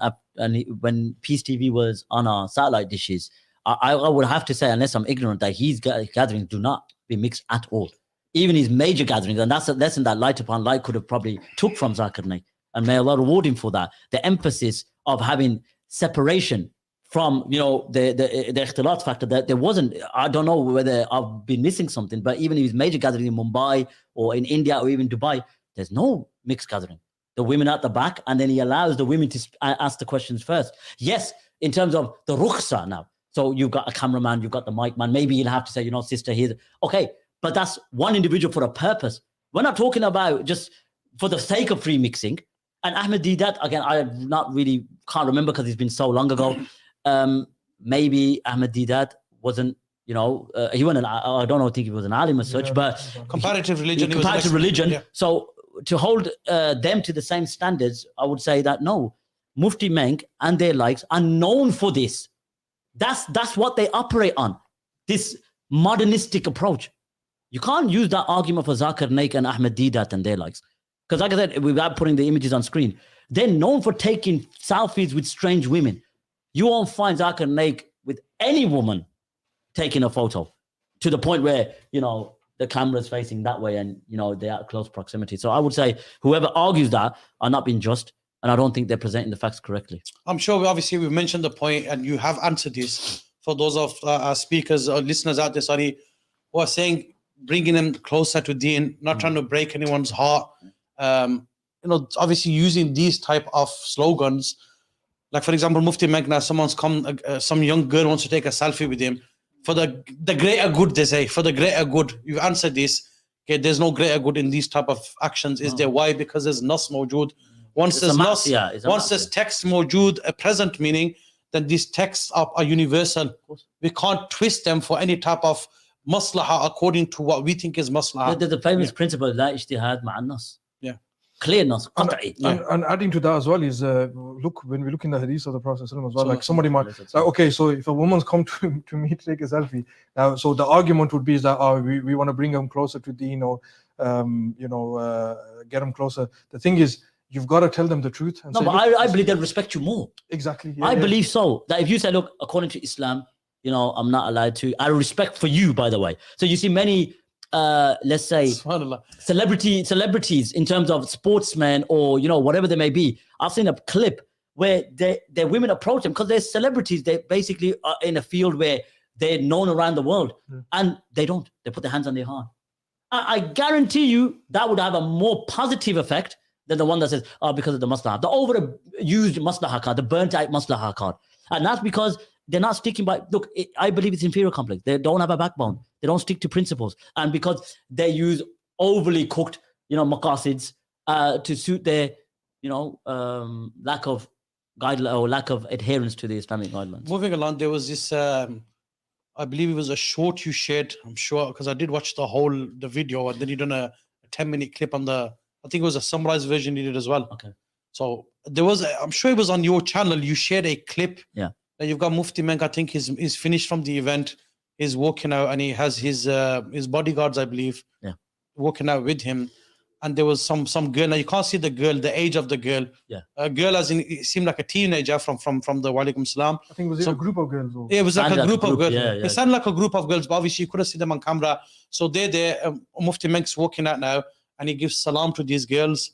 when Peace TV was on our satellite dishes, I would have to say, unless I'm ignorant, that his gatherings do not be mixed at all. Even his major gatherings, and that's a lesson that Light Upon Light could have probably took from Zakir Naik, and may Allah reward him for that. The emphasis of having separation from, the ikhtilat factor, that there wasn't, I don't know whether I've been missing something, but even in his major gathering in Mumbai or in India or even Dubai, there's no mixed gathering. The women at the back, and then he allows the women to ask the questions first. Yes, in terms of the rukhsa now. So you've got a cameraman, you've got the mic man, maybe you'll have to say, sister, here. Okay, but that's one individual for a purpose. We're not talking about just for the sake of free mixing. And Ahmed Didat, again, I can't remember because it's been so long ago. Maybe Ahmed Didat wasn't, he wasn't, I don't think he was an alim as such, but comparative religion. Comparative religion. Yeah. So to hold them to the same standards, I would say that no, Mufti Meng and their likes are known for this. That's what they operate on, this modernistic approach. You can't use that argument for Zakir Naik and Ahmed Didat and their likes. Because like I said, without putting the images on screen, they're known for taking selfies with strange women. You won't find Zakir Naik with any woman taking a photo to the point where, the camera's facing that way and, you know, they're at close proximity. So I would say whoever argues that are not being just, and I don't think they're presenting the facts correctly. I'm sure we've mentioned the point and you have answered this. For those of our speakers or listeners out there, sorry, who are saying bringing them closer to Deen, not trying to break anyone's heart. You know, obviously using these type of slogans, like for example, Mufti Magna, someone's come, some young girl wants to take a selfie with him for the greater good. They say for the greater good. You've answered this. Okay, there's no greater good in these type of actions. Is there? Why? Because there's nas mawjood. Once there's nas, once there's text mawjood, a present meaning, then these texts are universal. We can't twist them for any type of maslaha according to what we think is maslaha. There's a famous principle, la ijtihad ma'an nas. Yeah. Clearness. And adding to that as well is, look, when we look in the hadith of the Prophet as well, like somebody might, like, okay, so if a woman's come to me to take a selfie, now, so the argument would be is that we want to bring them closer to Deen, or get them closer. The thing is, you've got to tell them the truth. And no, but I believe they'll respect you more. Exactly. I believe so. That if you say, look, according to Islam, you know, I'm not allowed to. I respect for you, by the way. So you see many, let's say, celebrities in terms of sportsmen or, you know, whatever they may be. I've seen a clip where their women approach them because they're celebrities. They basically are in a field where they're known around the world, and they don't. They put their hands on their heart. I guarantee you that would have a more positive effect than the one that says, oh, because of the maslahah, the overused maslahah card, the burnt out maslahah card. And that's because they're not sticking by, look, I believe it's inferior complex. They don't have a backbone. They don't stick to principles. And because they use overly cooked, you know, maqasids to suit their, you know, lack of guideline or lack of adherence to the Islamic guidelines. Moving along, there was this, I believe it was a short you shared, I'm sure, because I did watch the video, and then you done a 10-minute clip on I think it was a summarized version you did as well. Okay. So there was, I'm sure it was on your channel, you shared a clip. Yeah. And you've got Mufti Menk, I think he's finished from the event. He's walking out and he has his bodyguards, I believe, walking out with him. And there was some girl. Now you can't see the girl, the age of the girl. Yeah. A girl, as in, it seemed like a teenager from the Wa alaikum salam. I think it was a group of girls. Yeah, it was like a group of girls. Yeah, yeah. It sounded like a group of girls, but obviously you couldn't see them on camera. So they're there. Mufti Menk's walking out now, and he gives salam to these girls.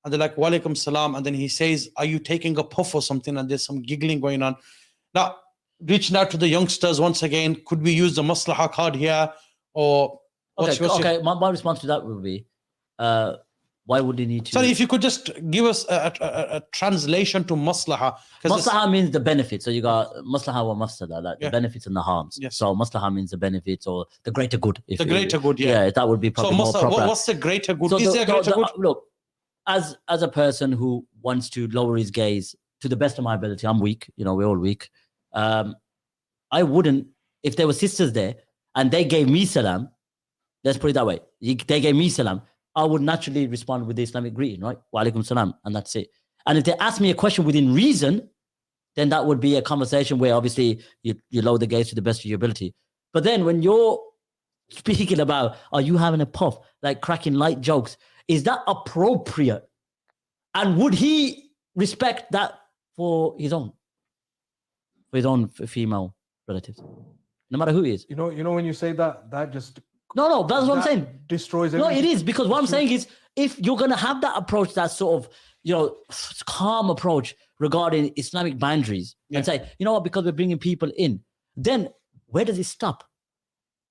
And they're like, Wa alaikum salam. And then he says, are you taking a puff or something? And there's some giggling going on. Now, reaching out to the youngsters once again, could we use the maslaha card here? Or okay. My response to that would be, why would you need to? Sorry, if you could just give us a translation to maslaha. Maslaha means the benefit. So you got maslaha wa mafsada, like the benefits and the harms. Yes. So maslaha means the benefits or the greater good. The greater good, yeah. Yeah, that would be probably more proper. What's the greater good? So Is there a greater good? Look, as a person who wants to lower his gaze to the best of my ability, I'm weak. You know, we're all weak. I wouldn't, if there were sisters there and they gave me salam, let's put it that way. They gave me salam, I would naturally respond with the Islamic greeting, right? Wa alaikum salam, and that's it. And if they ask me a question within reason, then that would be a conversation where obviously you lower the gaze to the best of your ability. But then when you're speaking about, are you having a puff, like cracking light jokes, is that appropriate? And would he respect that for his own female relatives, no matter who he is? You know, when you say that just no, that's what I'm saying. Destroys everything. No, it is, because what I'm saying is, if you're gonna have that approach, that sort of, you know, calm approach regarding Islamic boundaries, and say, you know what, because we're bringing people in, then where does it stop?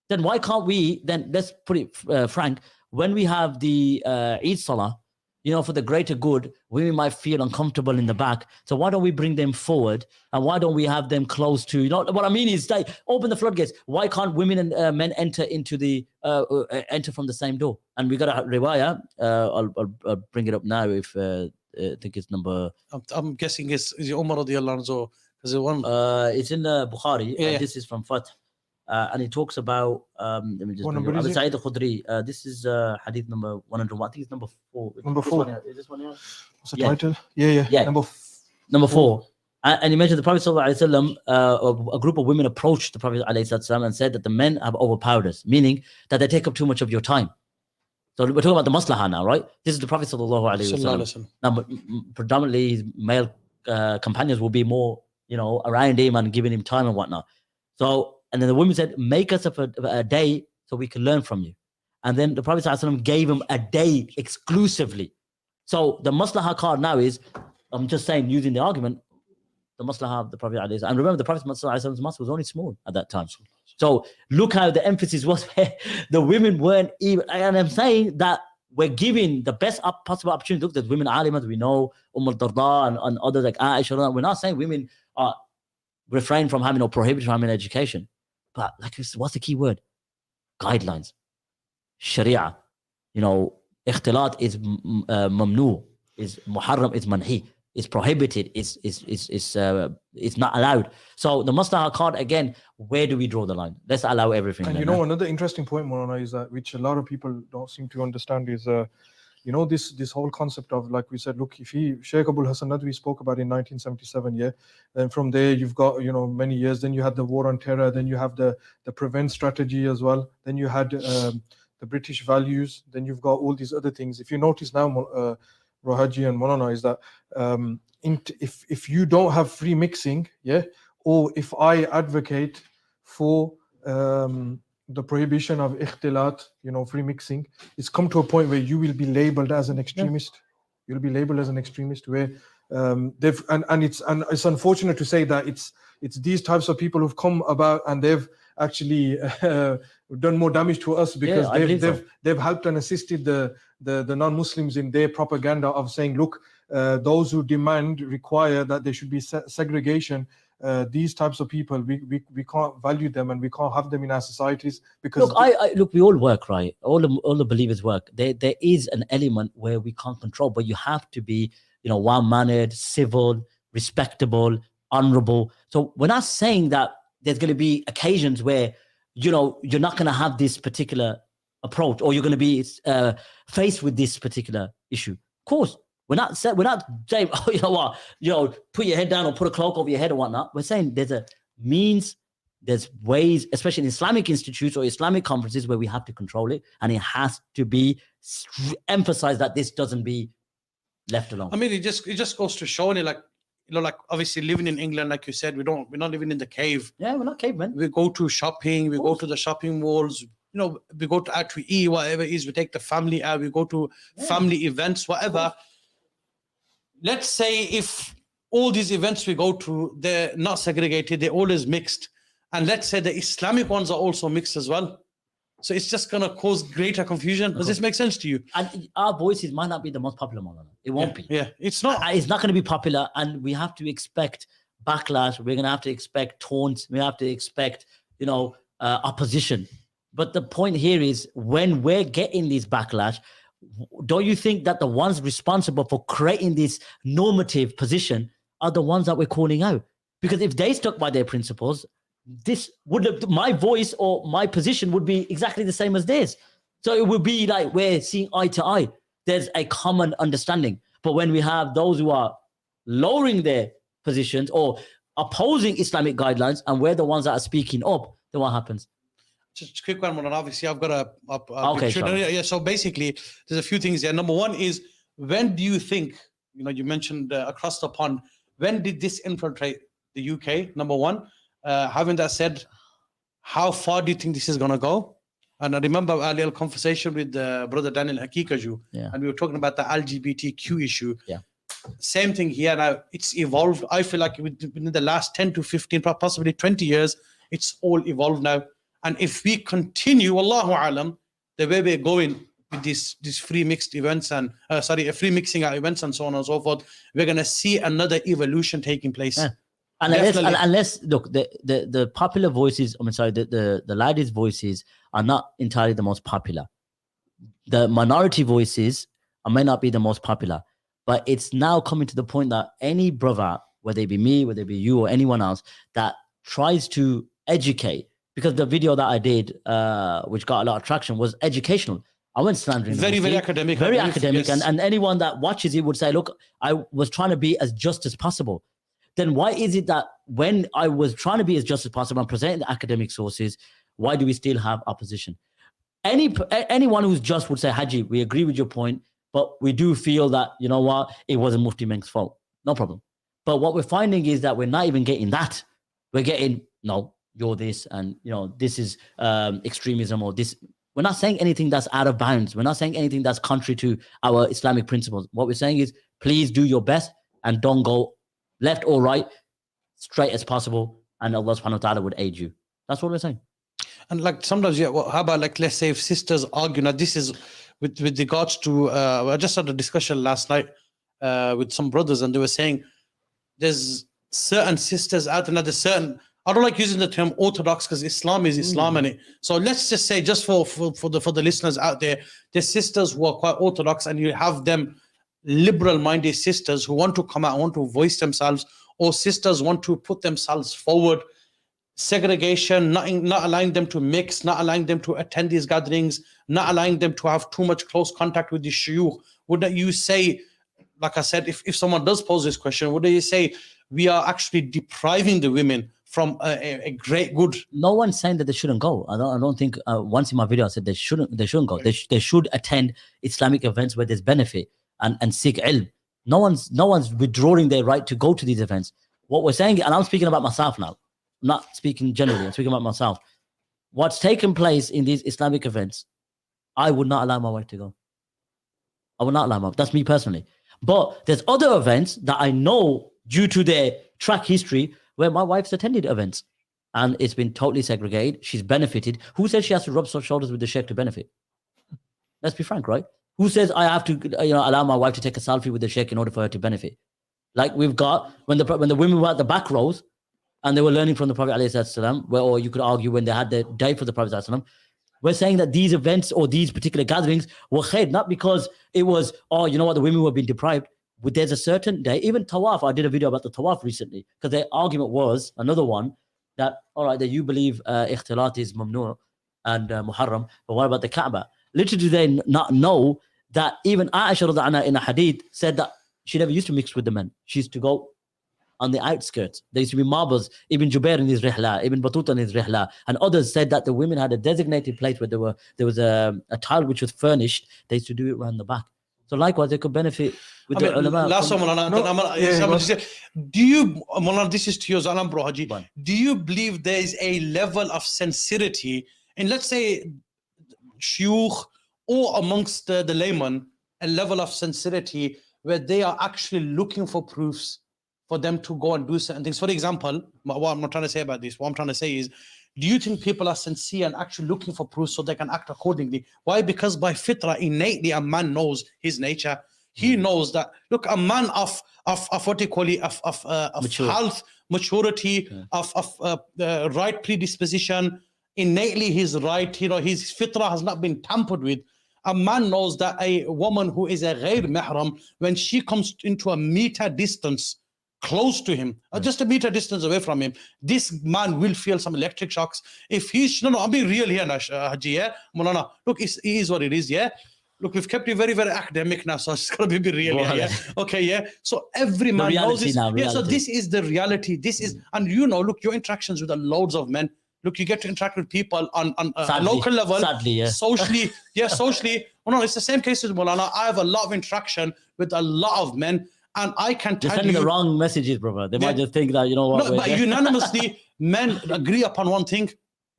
Then why can't we? Then let's put it frank. When we have the Eid Salah, you know, for the greater good, women might feel uncomfortable in the back. So why don't we bring them forward? And why don't we have them close to, you know, what I mean is, like, open the floodgates. Why can't women and men enter into enter from the same door? And we got a riwayah. I'll bring it up now if I think it's number. I'm guessing it's Umar radiallahu anhu. Is it one? It's in Bukhari. Yeah. This is from Fath. And he talks about, let me just What number is it? Sa'id al-Khudri. This is hadith number 101. I think it's number 4. Number 4. Is this one here? What's the title? Yeah. Number 4. And he mentioned the Prophet ﷺ, a group of women approached the Prophet ﷺ and said that the men have overpowered us, meaning that they take up too much of your time. So we're talking about the maslahah now, right? This is the Prophet ﷺ. Now, predominantly his male companions will be more, you know, around him and giving him time and whatnot. So, and then the women said, make us a day so we can learn from you. And then the Prophet ﷺ gave him a day exclusively. So the maslaha card now is, I'm just saying, using the argument, the maslaha of the Prophet ﷺ. And remember, the Prophet ﷺ's mosque was only small at that time. So look how the emphasis was where the women weren't even, and I'm saying that we're giving the best possible opportunity. Look, there's women alimas, we know, al-Darda and others like Aisha. We're not saying women are refrain from having or prohibited from having education. But like, what's the key word? Guidelines. Sharia. Ikhtilat is mamnu, is muharram, is manhi, is prohibited, is not allowed. So the maslaha card, again, where do we draw the line? Let's allow everything. And another interesting point, Maulana, is that which a lot of people don't seem to understand is, this whole concept of, like we said, look, if Sheikh Abul Hasan Nadwi spoke about in 1977, yeah, then from there you've got, many years, then you had the war on terror, then you have the prevent strategy as well, then you had the British values, then you've got all these other things. If you notice now, Rohaji and Maulana, is that if you don't have free mixing, yeah, or if I advocate for the prohibition of ikhtilat, free mixing, it's come to a point where you will be labeled as an extremist. Yeah. You'll be labeled as an extremist, where it's unfortunate to say that it's these types of people who've come about and they've actually done more damage to us, because they've helped and assisted the non-Muslims in their propaganda of saying, look, those who require that there should be segregation. These types of people, we can't value them and we can't have them in our societies, because look, we all work, right? All the believers work. There is an element where we can't control, but you have to be, well-mannered, civil, respectable, honorable. So we're not saying that there's going to be occasions where, you're not going to have this particular approach, or you're going to be faced with this particular issue. Of course, we're not saying, oh, you know what, put your head down or put a cloak over your head or whatnot. We're saying there's a means, there's ways, especially in Islamic institutes or Islamic conferences, where we have to control it, and it has to be emphasized that this doesn't be left alone. I mean, it just goes to show, like obviously living in England, like you said, we're not living in the cave. Yeah, we're not cavemen. We go to shopping, we go to the shopping malls. We go out to eat, whatever it is. We take the family out. We go to family events, whatever. Let's say if all these events we go to, they're not segregated, they're always mixed. And let's say the Islamic ones are also mixed as well. So it's just going to cause greater confusion. Does this make sense to you? And our voices might not be the most popular one. It won't be. Yeah, it's not. It's not going to be popular. And we have to expect backlash. We're going to have to expect taunts. We have to expect, opposition. But the point here is, when we're getting these backlash, don't you think that the ones responsible for creating this normative position are the ones that we're calling out? Because if they stuck by their principles, my voice or my position would be exactly the same as theirs. So it would be like we're seeing eye to eye. There's a common understanding. But when we have those who are lowering their positions or opposing Islamic guidelines, and we're the ones that are speaking up, then what happens? Just a quick one, and obviously I've got a okay, picture. Yeah, so basically there's a few things there. Number one is, when do you think, you mentioned across the pond, when did this infiltrate the UK? Number one. Having that said, how far do you think this is going to go? And I remember our little conversation with Brother Daniel Hakikaju, and we were talking about the LGBTQ issue. Yeah. Same thing here. Now, it's evolved. I feel like within the last 10 to 15, possibly 20 years, it's all evolved now. And if we continue, Allahu Alam, the way we're going with these free mixed events and, free mixing events and so on and so forth, we're going to see another evolution taking place. Yeah. Unless look, the popular voices, the ladies' voices are not entirely the most popular. The minority voices may not be the most popular, but it's now coming to the point that any brother, whether it be me, whether it be you or anyone else, that tries to educate, because the video that I did, which got a lot of traction, was educational. I went slandering. Very academic. Very academic. Yes. And anyone that watches it would say, look, I was trying to be as just as possible. Then why is it that when I was trying to be as just as possible and presenting the academic sources, why do we still have opposition? Anyone who's just would say, Haji, we agree with your point, but we do feel that, it wasn't Mufti Meng's fault. No problem. But what we're finding is that we're not even getting that. We're getting, no, you're this, and, this is extremism, or this. We're not saying anything that's out of bounds. We're not saying anything that's contrary to our Islamic principles. What we're saying is, please do your best and don't go left or right, straight as possible, and Allah subhanahu wa ta'ala would aid you. That's what we're saying. And like sometimes, yeah, well, how about like, let's say if sisters argue, now this is with regards to, I just had a discussion last night with some brothers, and they were saying there's certain sisters out there, there's certain, I don't like using the term orthodox because Islam is Islam in it. So let's just say, just for the listeners out there, there's sisters who are quite orthodox, and you have them liberal-minded sisters who want to come out, want to voice themselves, or sisters want to put themselves forward. Segregation, not allowing them to mix, not allowing them to attend these gatherings, not allowing them to have too much close contact with the shuyukh. Wouldn't you say, like I said, if someone does pose this question, would you say we are actually depriving the women from a great good? No one's saying that they shouldn't go. I don't think once in my video I said they shouldn't go. They should attend Islamic events where there's benefit and seek ilm. No one's withdrawing their right to go to these events. What we're saying, and I'm speaking about myself now, I'm not speaking generally, I'm speaking about myself. What's taken place in these Islamic events, I would not allow my wife to go. I would not allow my wife. That's me personally. But there's other events that I know due to their track history where my wife's attended events and it's been totally segregated. She's benefited. Who says she has to rub shoulders with the sheikh to benefit? Let's be frank, right? Who says I have to allow my wife to take a selfie with the sheikh in order for her to benefit? Like we've got, when the women were at the back rows and they were learning from the Prophet ﷺ, or you could argue when they had the day for the Prophet ﷺ, we're saying that these events or these particular gatherings were khair, not because it was, oh, you know what, the women were being deprived. But there's a certain day, even tawaf, I did a video about the tawaf recently, because their argument was, another one, that, all right, that you believe ikhtilat is mamnu' and muharram, but what about the Kaaba? Little do they not know that even Aisha radhiallahu anha in a hadith said that she never used to mix with the men. She used to go on the outskirts. There used to be marbles, Ibn Jubair in his rihla, Ibn Battuta in his rihla, and others said that the women had a designated place where there was a tile which was furnished. They used to do it around the back. So likewise, they could benefit with the ulama. Last one, do you, Mulana, this is to your Zalam Bro Haji, do you believe there is a level of sincerity in, let's say, shuyukh or amongst the layman, a level of sincerity where they are actually looking for proofs for them to go and do certain things? For example, what I'm not trying to say about this, what I'm trying to say is, do you think people are sincere and actually looking for proofs so they can act accordingly? Why? Because by fitrah, innately, a man knows his nature. He knows that, look, a man of what you call it, of health, maturity, of right predisposition, innately he's right. His fitrah has not been tampered with. A man knows that a woman who is a ghair mahram, when she comes into a meter distance close to him, or just a meter distance away from him, this man will feel some electric shocks. If he's, no, I'm being real here, Haji, yeah? Mulana, look, it is what it is, yeah? Look, we've kept you very, very academic now, so it's got to be real here, yeah? Okay, yeah? So every man knows this. Yeah, so this is the reality. This is, and look, your interactions with loads of men, look, you get to interact with people on a local level, sadly, yeah. Socially, socially. Well, no, it's the same case with Mulana. I have a lot of interaction with a lot of men, and I can tell you... They're sending the wrong messages, brother. They might just think that, you know what... No, but unanimously, men agree upon one thing.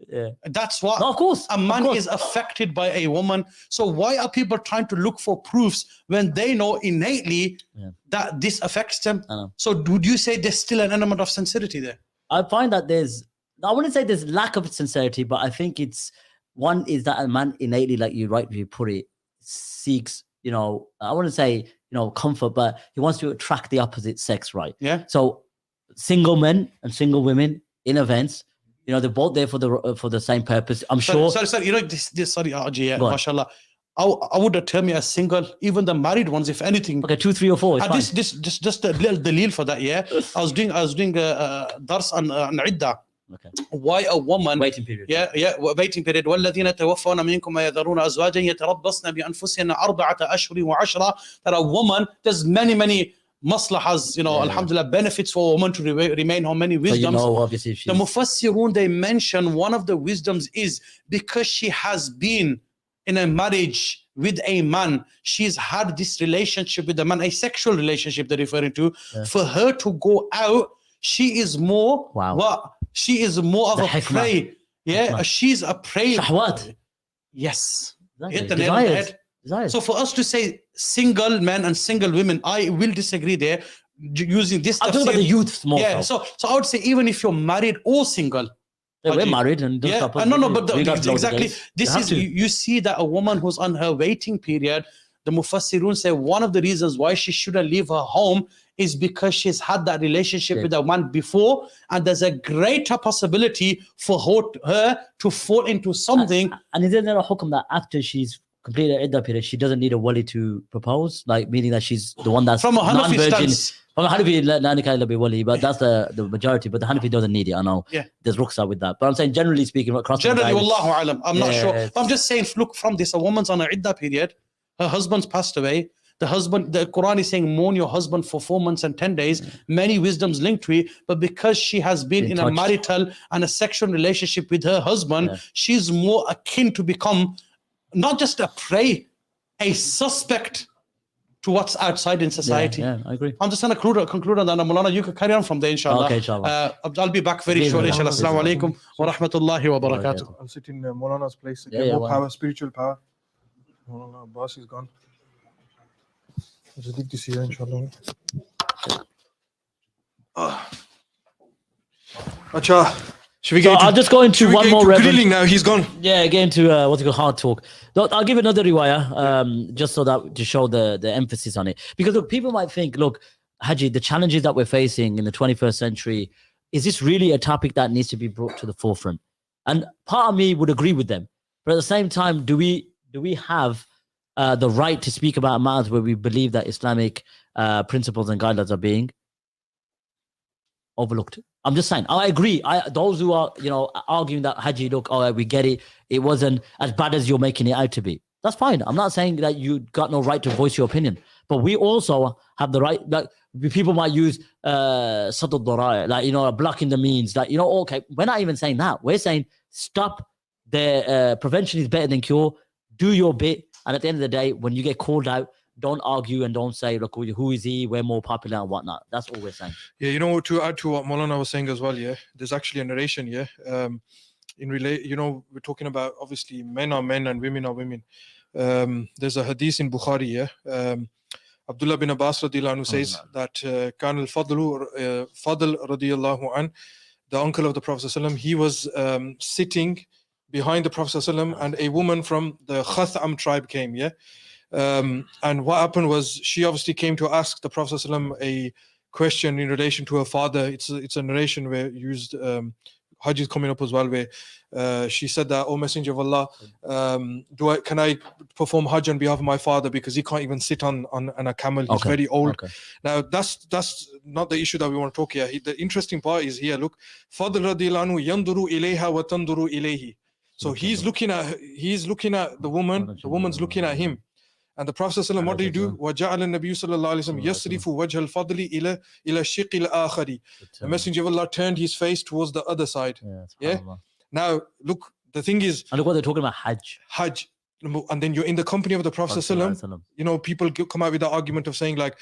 Yeah. That's what... No, of course. A man is affected by a woman. So why are people trying to look for proofs when they know innately that this affects them? So would you say there's still an element of sincerity there? I find that I wouldn't say there's lack of sincerity, but I think it's... One is that a man innately, like you rightly put it, seeks, I wouldn't say... comfort, but he wants to attract the opposite sex, right? Yeah. So single men and single women in events, they're both there for the same purpose. I'm sure. Sorry. Sorry, Aji, mashallah. I would term you as single, even the married ones, if anything. Okay, 2, 3, or 4. This just a little dalil for that, yeah. I was doing dars on idda. Okay. Why a woman waiting period? Waiting period. والذين توفون منكم ويذرون أزواجا يتربصن بأنفسهن 4 أشهر و10. That a woman, there's many maslahas, alhamdulillah, benefits for a woman to remain home, many wisdoms. So obviously the Mufassirun, they mention one of the wisdoms is because she has been in a marriage with a man, she's had this relationship with a man, a sexual relationship they're referring to. For her to go out, she is more She is more of a prey. Yeah, she's a prey. Shahwat. Yes. Exactly. Hit the nail on the head. Desires. So for us to say single men and single women, I will disagree there using this. I'm talking about the youth more. Yeah. So I would say even if you're married or single. Yeah, we're married and don't stop us. No, but exactly. This is you see that a woman who's on her waiting period, the Mufassirun say one of the reasons why she shouldn't leave her home is because she's had that relationship with a man before, and there's a greater possibility for her to fall into something. And isn't there a hukum that after she's completed iddah period, she doesn't need a wali to propose, like meaning that she's the one that's from a Hanafi non-virgin. stance. From a Hanafi, wali, but that's the majority. But the Hanafi doesn't need it. I know. Yeah. There's rukhsa with that, but I'm saying generally speaking, generally, wallahu alam, I'm not sure. I'm just saying, look, from this, a woman's on an iddah period, her husband's passed away. The Quran is saying, mourn your husband for 4 months and 10 days. Many wisdoms linked to it, but because she has been in a marital and a sexual relationship with her husband, she's more akin to become not just a prey, a suspect to what's outside in society. Yeah, I agree. I'm just going to conclude on that. Maulana, you can carry on from there, inshallah. Okay, inshallah. I'll be back very shortly, inshallah. Assalamu alaikum wa rahmatullahi wa barakatuh. I'll sit in Maulana's place. Get more power, spiritual power. Maulana Abbas is gone. I'll just leave this here, inshallah. Acha. I'll just go into one more grilling now. He's gone. Yeah, get into what's it called, hard talk. I'll give another riwayah, just so that to show the emphasis on it. Because look, people might think, look, Haji, the challenges that we're facing in the 21st century, is this really a topic that needs to be brought to the forefront? And part of me would agree with them, but at the same time, do we have the right to speak about matters where we believe that Islamic principles and guidelines are being overlooked? I'm just saying, I agree. Those who are, arguing that, Haji, look, all right, we get it. It wasn't as bad as you're making it out to be. That's fine. I'm not saying that you got no right to voice your opinion, but we also have the right. Like people might use sadud dhara'i, like blocking the means. Like okay, we're not even saying that. We're saying stop. The prevention is better than cure. Do your bit, and at the end of the day, when you get called out, don't argue and don't say, look, who is he? We're more popular and whatnot. That's all we're saying. Yeah, to add to what Maulana was saying as well, there's actually a narration, we're talking about, obviously, men are men and women are women. There's a hadith in Bukhari, Abdullah bin Abbas radiallahu anhu says that Kan al-Fadl radiallahu an, the uncle of the Prophet ﷺ, he was sitting behind the Prophet ﷺ, and a woman from the Khath'am tribe came, and what happened was she obviously came to ask the Prophet ﷺ a question in relation to her father. It's a narration where used Hajj is coming up as well, where she said that, "O Messenger of Allah, can I perform Hajj on behalf of my father, because he can't even sit on a camel, he's very old." Okay. Now that's not the issue that we want to talk here. The interesting part is here. Look, Fadl radiallahu anhu yanduru ilayha wa tanduru ilayhi. So he's looking at the woman, the woman's looking at him. And the Prophet ﷺ, what did he do? وَجَعَلَ النَّبِيُّ صَلَّى اللَّهُ عَلَيْهِ وَسَلَّمَ يَصْرِفُ وَجْهَ الْفَضْلِ إِلَى الشِّقِّ الْآخَرِ. The Messenger of Allah turned his face towards the other side. Now, look, the thing is... And look what they're talking about, Hajj. And then you're in the company of the Prophet ﷺ. People come out with the argument of saying, like,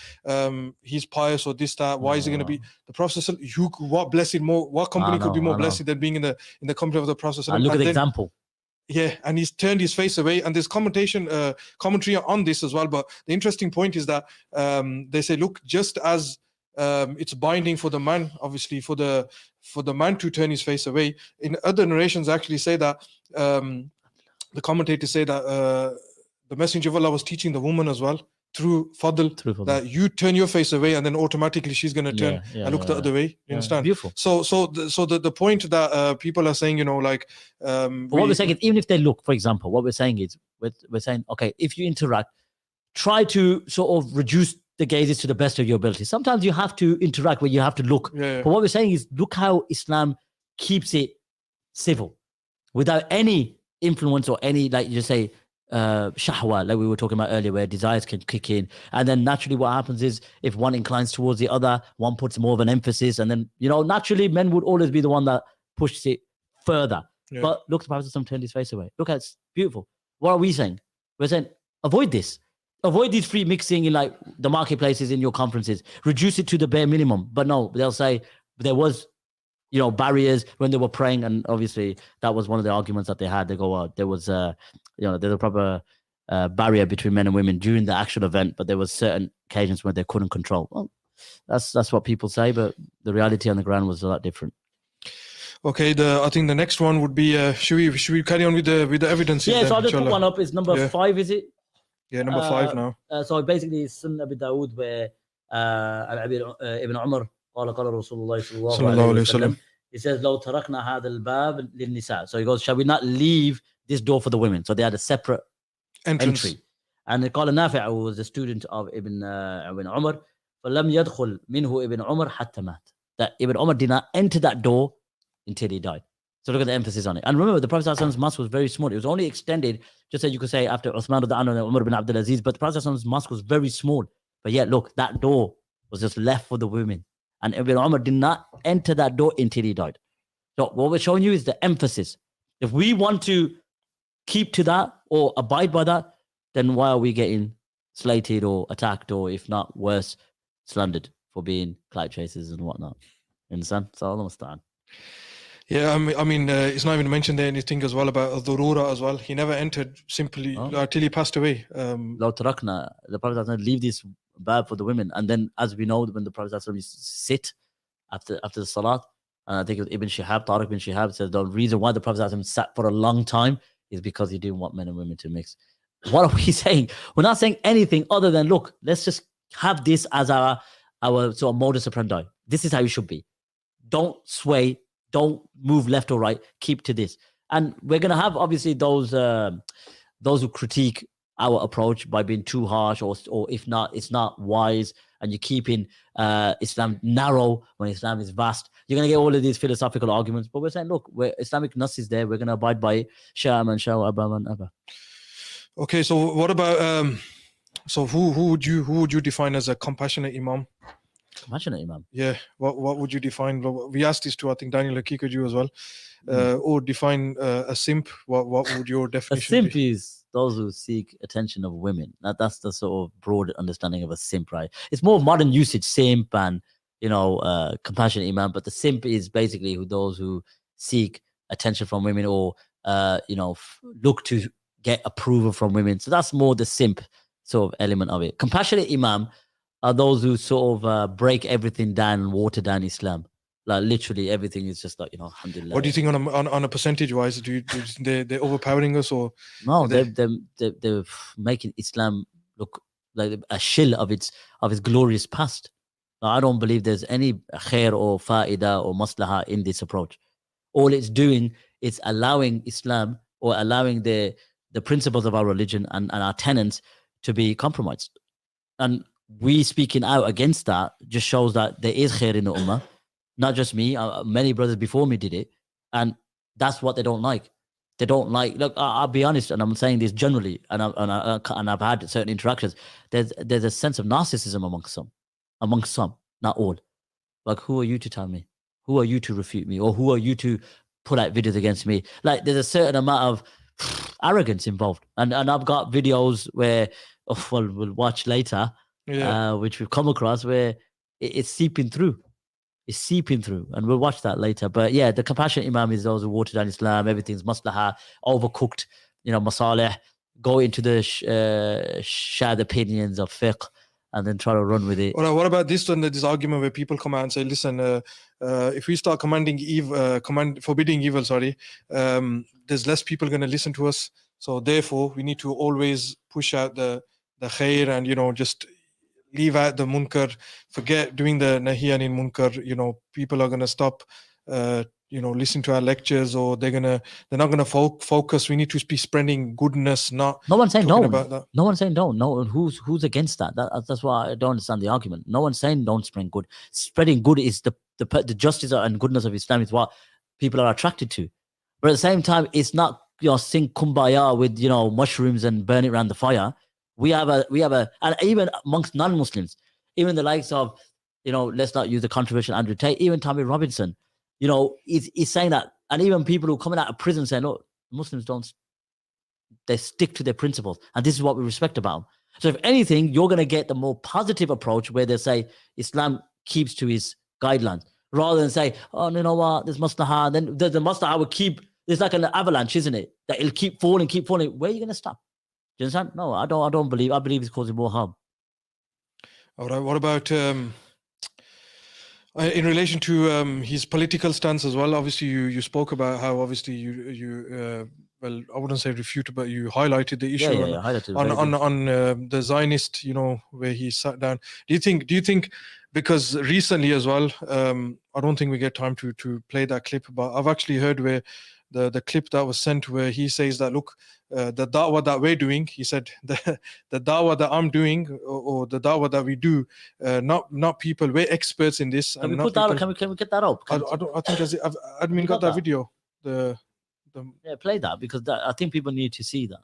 he's pious or this, that. Why is he going to be... The Prophet ﷺ, what company could be more blessed than being in the company of the Prophet ﷺ? And look at the example. Yeah, and he's turned his face away, and there's commentary on this as well. But the interesting point is that they say, look, just as it's binding for the man, obviously for the man to turn his face away, in other narrations actually say that the commentators say that the Messenger of Allah was teaching the woman as well through Fadl, that you turn your face away and then automatically she's going to turn and look the other way. You understand? Beautiful. So the point that people are saying, what we're saying is, even if they look, for example, what we're saying is, we're saying, okay, if you interact, try to sort of reduce the gazes to the best of your ability. Sometimes you have to interact where you have to look. But what we're saying is, look how Islam keeps it civil, without any influence or any, like you say, shahwa, like we were talking about earlier, where desires can kick in, and then naturally what happens is, if one inclines towards the other, one puts more of an emphasis, and then naturally men would always be the one that pushes it further. But look, the Prophet turned his face away. Look, it's beautiful. What are we saying? We're saying avoid this, avoid these free mixing in like the marketplaces, in your conferences, reduce it to the bare minimum. But no, they'll say there was barriers when they were praying. And obviously that was one of the arguments that they had. They go, there was there's a proper barrier between men and women during the actual event, but there was certain occasions where they couldn't control. Well, that's what people say, but the reality on the ground was a lot different. Okay, I think the next one would be should we carry on with the evidence? Yeah, so I'll just put one up. It's number 5, is it? Yeah, number 5 now. So basically it's Sunnah Abi Dawood where Ibn Umar قال قال رسول الله صلى الله عليه وسلم. He says لو تركنا هذا الباب للنساء. So he goes, shall we not leave this door for the women? So they had a separate entry. And قال نافع, who was a student of Ibn Umar, فلم يدخل منه ابن عمر حتى مات. That Ibn Umar did not enter that door until he died. So look at the emphasis on it. And remember, the Prophet's mosque was very small. It was only extended, just as you could say, after Uthman and Umar bin Abdul Aziz, but the Prophet's mosque was very small. But yet, look, that door was just left for the women. And Ibn Umar did not enter that door until he died. So what we're showing you is the emphasis. If we want to keep to that or abide by that, then why are we getting slated or attacked or, if not worse, slandered for being clout chasers and whatnot? You understand? So I understand. Yeah, I mean, it's not even mentioned there anything as well about Dhurura as well. He never entered simply till he passed away. The Prophet said, leave this bab for the women. And then, as we know, when the Prophet used to sit after the Salat, and I think it was Ibn Shihab, Tariq bin Shihab, says the reason why the Prophet sat for a long time is because he didn't want men and women to mix. What are we saying? We're not saying anything other than, look, let's just have this as our sort of modus operandi. This is how you should be. Don't sway. Don't move left or right. Keep to this. And we're going to have, obviously, those who critique our approach by being too harsh or if not, it's not wise, and you're keeping Islam narrow when Islam is vast. You're going to get all of these philosophical arguments. But we're saying, look, Islamic Nas is there. We're going to abide by it. Sha'aman, sha'aban, abba. Okay, so what about... So who would you define as a compassionate Imam? Compassionate Imam. Yeah. What would you define? We asked this to, I think, Daniel Hakikaju as well. Or define a simp. What would your definition be? A simp is those who seek attention of women. That's the sort of broad understanding of a simp, right? It's more modern usage, simp and compassionate Imam. But the simp is basically those who seek attention from women or look to get approval from women. So that's more the simp sort of element of it. Compassionate Imam are those who sort of break everything down and water down Islam. Like literally everything is just like, alhamdulillah. What do you think on a percentage wise? They're overpowering us or? No, they're making Islam look like a shill of its glorious past. I don't believe there's any khair or fa'ida or maslaha in this approach. All it's doing is allowing Islam or allowing the principles of our religion and our tenets to be compromised. And we speaking out against that just shows that there is khair in the ummah. Not just me, many brothers before me did it. And that's what they don't like. They don't like, look, I'll be honest, and I'm saying this generally, and I've had certain interactions. There's a sense of narcissism amongst some, not all. Like, who are you to tell me? Who are you to refute me? Or who are you to put out videos against me? Like, there's a certain amount of arrogance involved. And I've got videos where, we'll watch later, which we've come across where it's seeping through. It's seeping through, and we'll watch that later. But yeah, the compassionate Imam is those who water down Islam. Everything's maslaha, overcooked, masalih, go into the shad opinions of fiqh and then try to run with it. All right, what about this argument where people come out and say, listen, if we start forbidding evil, there's less people going to listen to us. So therefore, we need to always push out the khair and, just leave out the munkar, forget doing the nahi anil munkar. People are going to stop, listen to our lectures, or they're not going to focus. We need to be spreading goodness, not. No one's saying no. About that. No one's saying no. No, who's against that? That's why I don't understand the argument. No one's saying don't spread good. Spreading good is the justice and goodness of Islam is what people are attracted to. But at the sing it's not sing kumbaya with mushrooms and burn it around the fire. We have a, and even amongst non-Muslims, even the likes of, let's not use the controversial Andrew Tate, even Tommy Robinson, he's saying that. And even people who are coming out of prison saying, look, Muslims they stick to their principles. And this is what we respect about them. So if anything, you're going to get the more positive approach where they say Islam keeps to his guidelines rather than say, oh, you know what, this maslaha. Then the maslaha will keep. It's like an avalanche, isn't it? That it'll keep falling. Where are you going to stop? Do you understand? No, I don't believe. I believe it's causing more harm. All right. What about in relation to his political stance as well? Obviously, you spoke about how obviously you well, I wouldn't say refuted, but you highlighted the issue on the Zionist, where he sat down. Do you think because recently as well, I don't think we get time to play that clip, but I've actually heard where the clip that was sent where he says that, look, the da'wah that we're doing, he said, the da'wah that I'm doing or the da'wah that we do, not people, we're experts in this. Can we put that? Can we get that up? I think admin got that video. Yeah, play that, because I think people need to see that.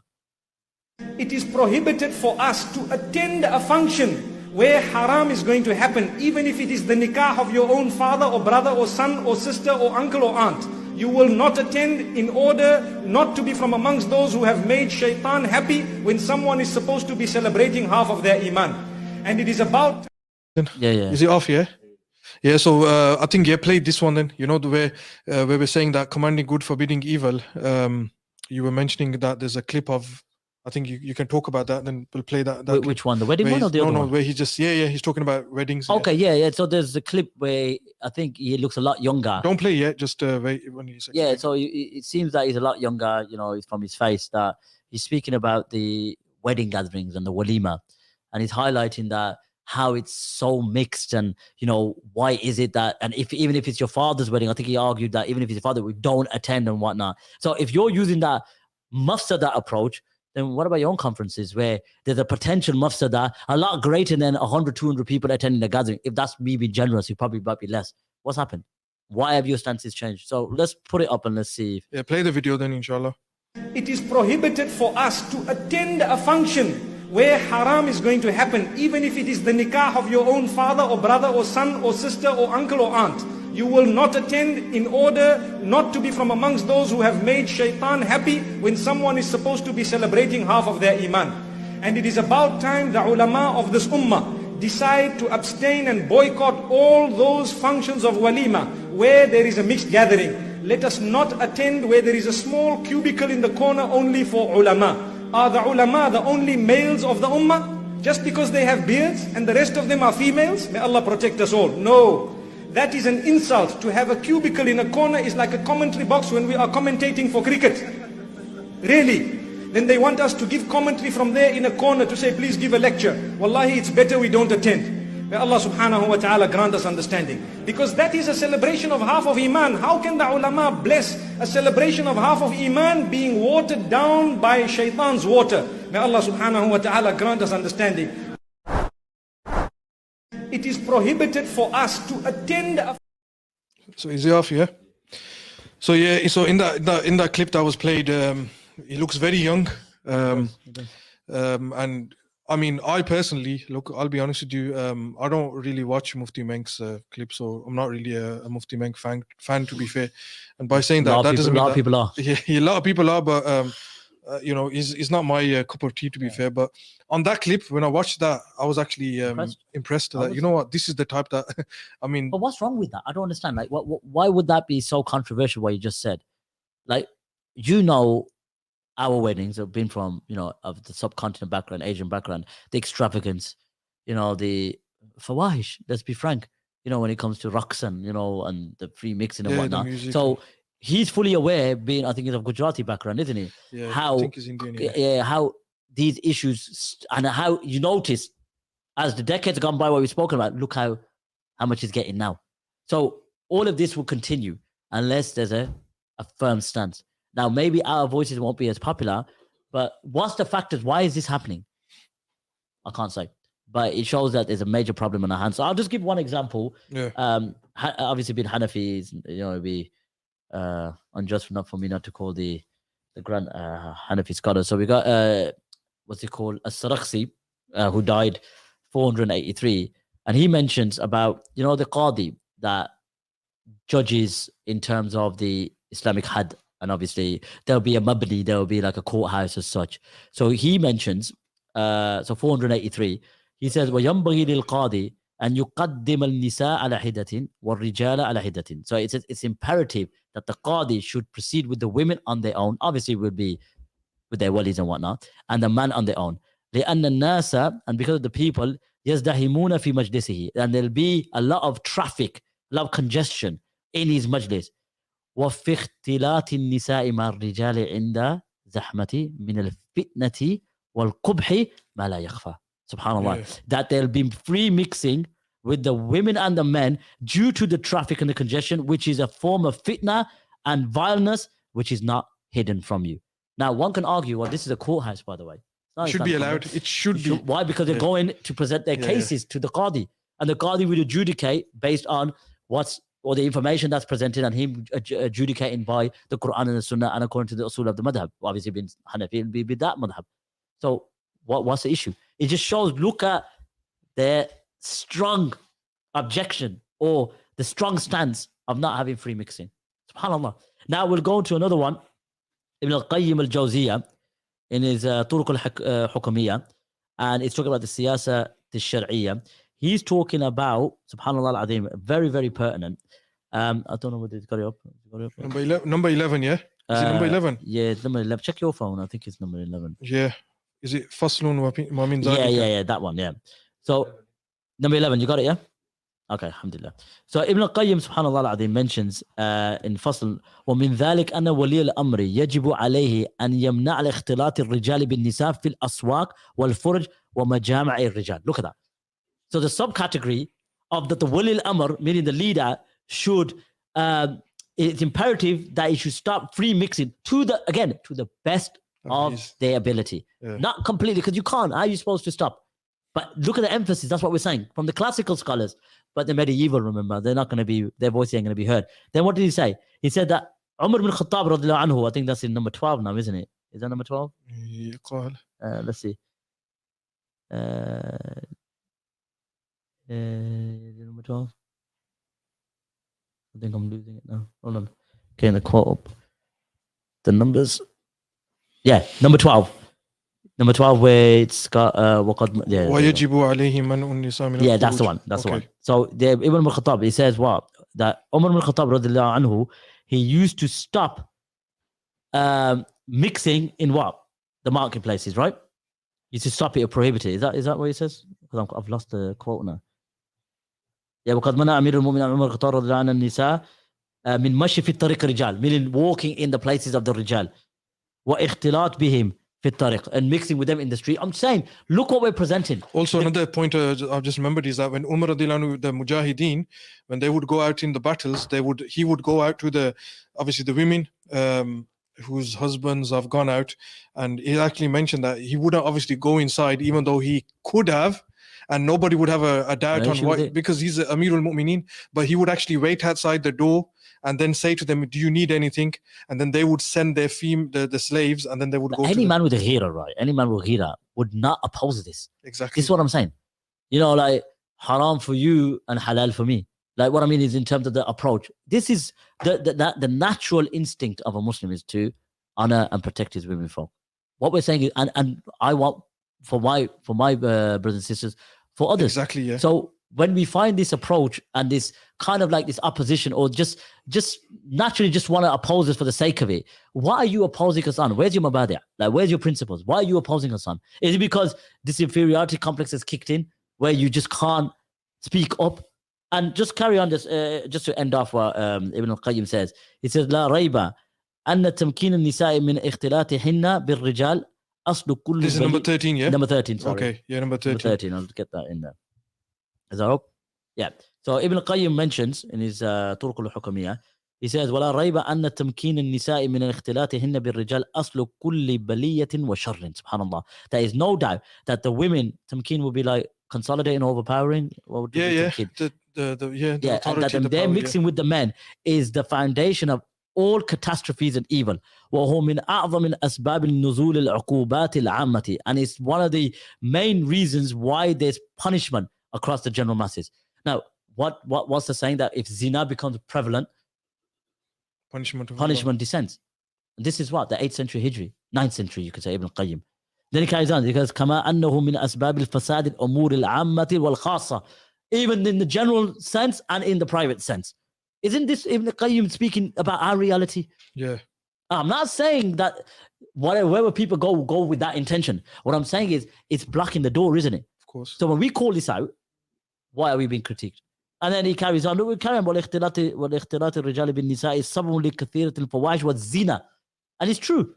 It is prohibited for us to attend a function where haram is going to happen, even if it is the nikah of your own father or brother or son or sister or uncle or aunt. You will not attend in order not to be from amongst those who have made shaitan happy when someone is supposed to be celebrating half of their iman. And it is about... Yeah. Is it off, yeah? Yeah, so I think, play this one then. The way where we're saying that commanding good, forbidding evil. You were mentioning that there's a clip of, I think you can talk about that, then we'll play that which one? The wedding one or the other one? No, where he just, he's talking about weddings. Okay, yeah. So there's a clip where I think he looks a lot younger. Don't play yet, just wait when he says. Yeah, so it seems that he's a lot younger, from his face, that he's speaking about the wedding gatherings and the walima. And he's highlighting that how it's so mixed, and why is it that, and even if it's your father's wedding, I think he argued that even if it's your father, we don't attend and whatnot. So if you're using that mafsada approach, then what about your own conferences where there's a potential mafsada a lot greater than 100, 200 people attending the gathering? If that's me being generous, you probably might be less. What's happened? Why have your stances changed? So let's put it up and let's see. Yeah, play the video then, inshallah. It is prohibited for us to attend a function where haram is going to happen, even if it is the nikah of your own father or brother or son or sister or uncle or aunt. You will not attend in order not to be from amongst those who have made shaitan happy when someone is supposed to be celebrating half of their iman. And it is about time the ulama of this ummah decide to abstain and boycott all those functions of walima where there is a mixed gathering. Let us not attend where there is a small cubicle in the corner only for ulama. Are the ulama the only males of the ummah just because they have beards and the rest of them are females? May Allah protect us all. No. That is an insult. To have a cubicle in a corner is like a commentary box when we are commentating for cricket. Really. Then they want us to give commentary from there in a corner to say, please give a lecture. Wallahi, it's better we don't attend. May Allah subhanahu wa ta'ala grant us understanding. Because that is a celebration of half of iman. How can the ulama bless a celebration of half of iman being watered down by shaitan's water? May Allah subhanahu wa ta'ala grant us understanding. It is prohibited for us to attend a... So is he off, yeah? So so in that clip that was played, he looks very young. And I mean, I personally, look, I'll be honest with you, I don't really watch Mufti Menk's clips, so I'm not really a Mufti Menk fan, to be fair. And by saying that, that doesn't mean a lot of people are. Yeah, a lot of people are, but he's not my cup of tea, to be fair. But on that clip, when I watched that, I was actually impressed that, you know what, this is the type that, I mean. But what's wrong with that? I don't understand. Like, why would that be so controversial, what you just said? Like, our weddings have been from, of the subcontinent background, Asian background, the extravagance, the fawahish, let's be frank, when it comes to Raksan, and the free mixing and whatnot. So he's fully aware, I think he's of Gujarati background, isn't he? Yeah, how, I think he's Indian. Yeah, how these issues, and how you notice as the decades gone by, what we've spoken about, look how much he's getting now. So all of this will continue unless there's a firm stance. Now, maybe our voices won't be as popular, but what's the factors? Why is this happening? I can't say, but it shows that there's a major problem on our hands. So I'll just give one example. Yeah. Obviously, being Hanafis, it'd be unjust enough for me not to call the grand Hanafi scholar. So we got what's it called, As-Sarakhsi, who died 483, and he mentions about the Qadi that judges in terms of the Islamic had. And obviously, there'll be a mabni, there'll be like a courthouse as such. So he mentions, 483, he says, وَيَنْبَغِي لِلْقَاضِي and يقدم النساء على حدة والرجال على حدة. So it's imperative that the qadi should proceed with the women on their own. Obviously, will be with their walis and whatnot, and the man on their own. لأن الناس, and because of the people, يزدحمون في مجلسه, and there'll be a lot of traffic, a lot of congestion in his majlis. وفي اختلاط النساء مع الرجال عند زحمة من الفتنة والقبح ما لا يخفى. Subhanallah. That there'll be free mixing with the women and the men due to the traffic and the congestion, which is a form of fitna and vileness, which is not hidden from you. Now, one can argue, well, this is a courthouse, by the way. It should be allowed. It should be. Why? Because they're going to present their cases to the qadi, and the qadi will adjudicate based on or the information that's presented, and him adjudicating by the Quran and the Sunnah and according to the usul of the madhab. Obviously, being Hanafi, it'll be that madhab. So, what's the issue? It just shows, look at their strong objection or the strong stance of not having free mixing. SubhanAllah. Now we'll go to another one. Ibn al-Qayyim al-Jawziyah in his Turuq al-Hukamiyya, and it's talking about the siyasa al-shar'iyya. He's talking about, subhanallah al-azim, very, very pertinent. I don't know whether it's got it up. Number 11, yeah? Is it number 11? Yeah, it's number 11. Check your phone. I think it's number 11. Yeah. Is it Faslun wa min Zalika? Yeah, that one, yeah. So, number 11, you got it, yeah? Okay, alhamdulillah. So, Ibn al-Qayyim, subhanallah al-azim, mentions in Fasl, وَمِنْ ذَلِكَ أَنَّ وَلِيَ الْأَمْرِ يَجِبُ عَلَيْهِ أَنْ يَمْنَعَ الاختلاط الرِّجَالِ بِالنِّسَاءِ فِي الْأَسْوَاقِ وَالْفُرُجِ وَمَجَامِعِ الرِّجَالِ. Look at that. So, the subcategory of the Wali al-Amr, meaning the leader, should, it's imperative that he should stop free mixing to the best of their ability. Yeah. Not completely, because you can't. How are you supposed to stop? But look at the emphasis. That's what we're saying from the classical scholars. But the medieval, remember, they're not going to be, their voice ain't going to be heard. Then what did he say? He said that Umar bin Khattab radiallahu anhu, I think that's in number 12 now, isn't it? Is that number 12? Let's see. Number 12? I think I'm losing it now. Hold on. Getting the quote up. The numbers. Yeah, number 12. Number 12, where it's got yeah, that's the one. That's the one. So the Ibn Khattab, he says what? That Umar bin Khattab radiallahu anhu, he used to stop mixing in what? The marketplaces, right? He used to stop it or prohibit it. Is that what he says? Because I've lost the quote now. Yeah, وقد منع أمير المؤمنين عمر الخطاب رضي الله عنه النساء من مشي في الطريق الرجال, meaning walking in the places of the rijal. واختلاط بهم في الطريق, and mixing with them in the street. I'm saying, look what we're presenting. Also, another point I've just remembered is that when Umar radiallahu anhu, the Mujahideen, when they would go out in the battles, he would go out to the women whose husbands have gone out, and he actually mentioned that he wouldn't obviously go inside, even though he could have, and nobody would have a doubt on why, because he's Amirul Mu'mineen, but he would actually wait outside the door and then say to them, do you need anything? And then they would send their the slaves, and then they would go. Any man with a ghira, right? Any man with ghira would not oppose this. Exactly. This is what I'm saying. You know, like haram for you and halal for me. Like what I mean is in terms of the approach. This is the natural instinct of a Muslim is to honor and protect his women folk. What we're saying is, and I want for my brothers and sisters, for others. Exactly. Yeah. So when we find this approach and this kind of like this opposition, or just naturally just want to oppose us for the sake of it, why are you opposing us on? Where's your mabadi'? Like, where's your principles? Why are you opposing us on? Is it because this inferiority complex has kicked in, where you just can't speak up? And just carry on this, just to end off what Ibn al-Qayyim says. He says, لا ريب أن تمكين النساء من اختلاطهن بالرجال أصل كل. This is number 13, yeah? Number 13, sorry. Okay, yeah, number 13. Number 13, I'll get that in there. Is that up? Yeah. So Ibn al-Qayyim mentions in his طرق الحكمية, he says ولا ريب أن تمكين النساء من اختلاطهن بالرجال أصل كل بلية وشر. Subhanallah. There is no doubt that the women, tamkeen will be like consolidating, overpowering. What would yeah. And that they're mixing with the men is the foundation of all catastrophes and evil. وهو من أعظم أسباب النزول العقوبات العامة, and it's one of the main reasons why there's punishment across the general masses. Now, what's the saying that if zina becomes prevalent, punishment descends? And this is what the 8th century Hijri, 9th century, you could say, Ibn Qayyim. Then he carries on because كما أنه من أسباب الفساد الأمور العامة والخاصة. even in the general sense and in the private sense. Isn't this Ibn Qayyim speaking about our reality? Yeah. I'm not saying that wherever people go with that intention. What I'm saying is it's blocking the door, isn't it? Of course. So when we call this out, why are we being critiqued? And then he carries on. والاختلاط الرجال بالنساء سبب لكثير الفواحش والزنا. And it's true.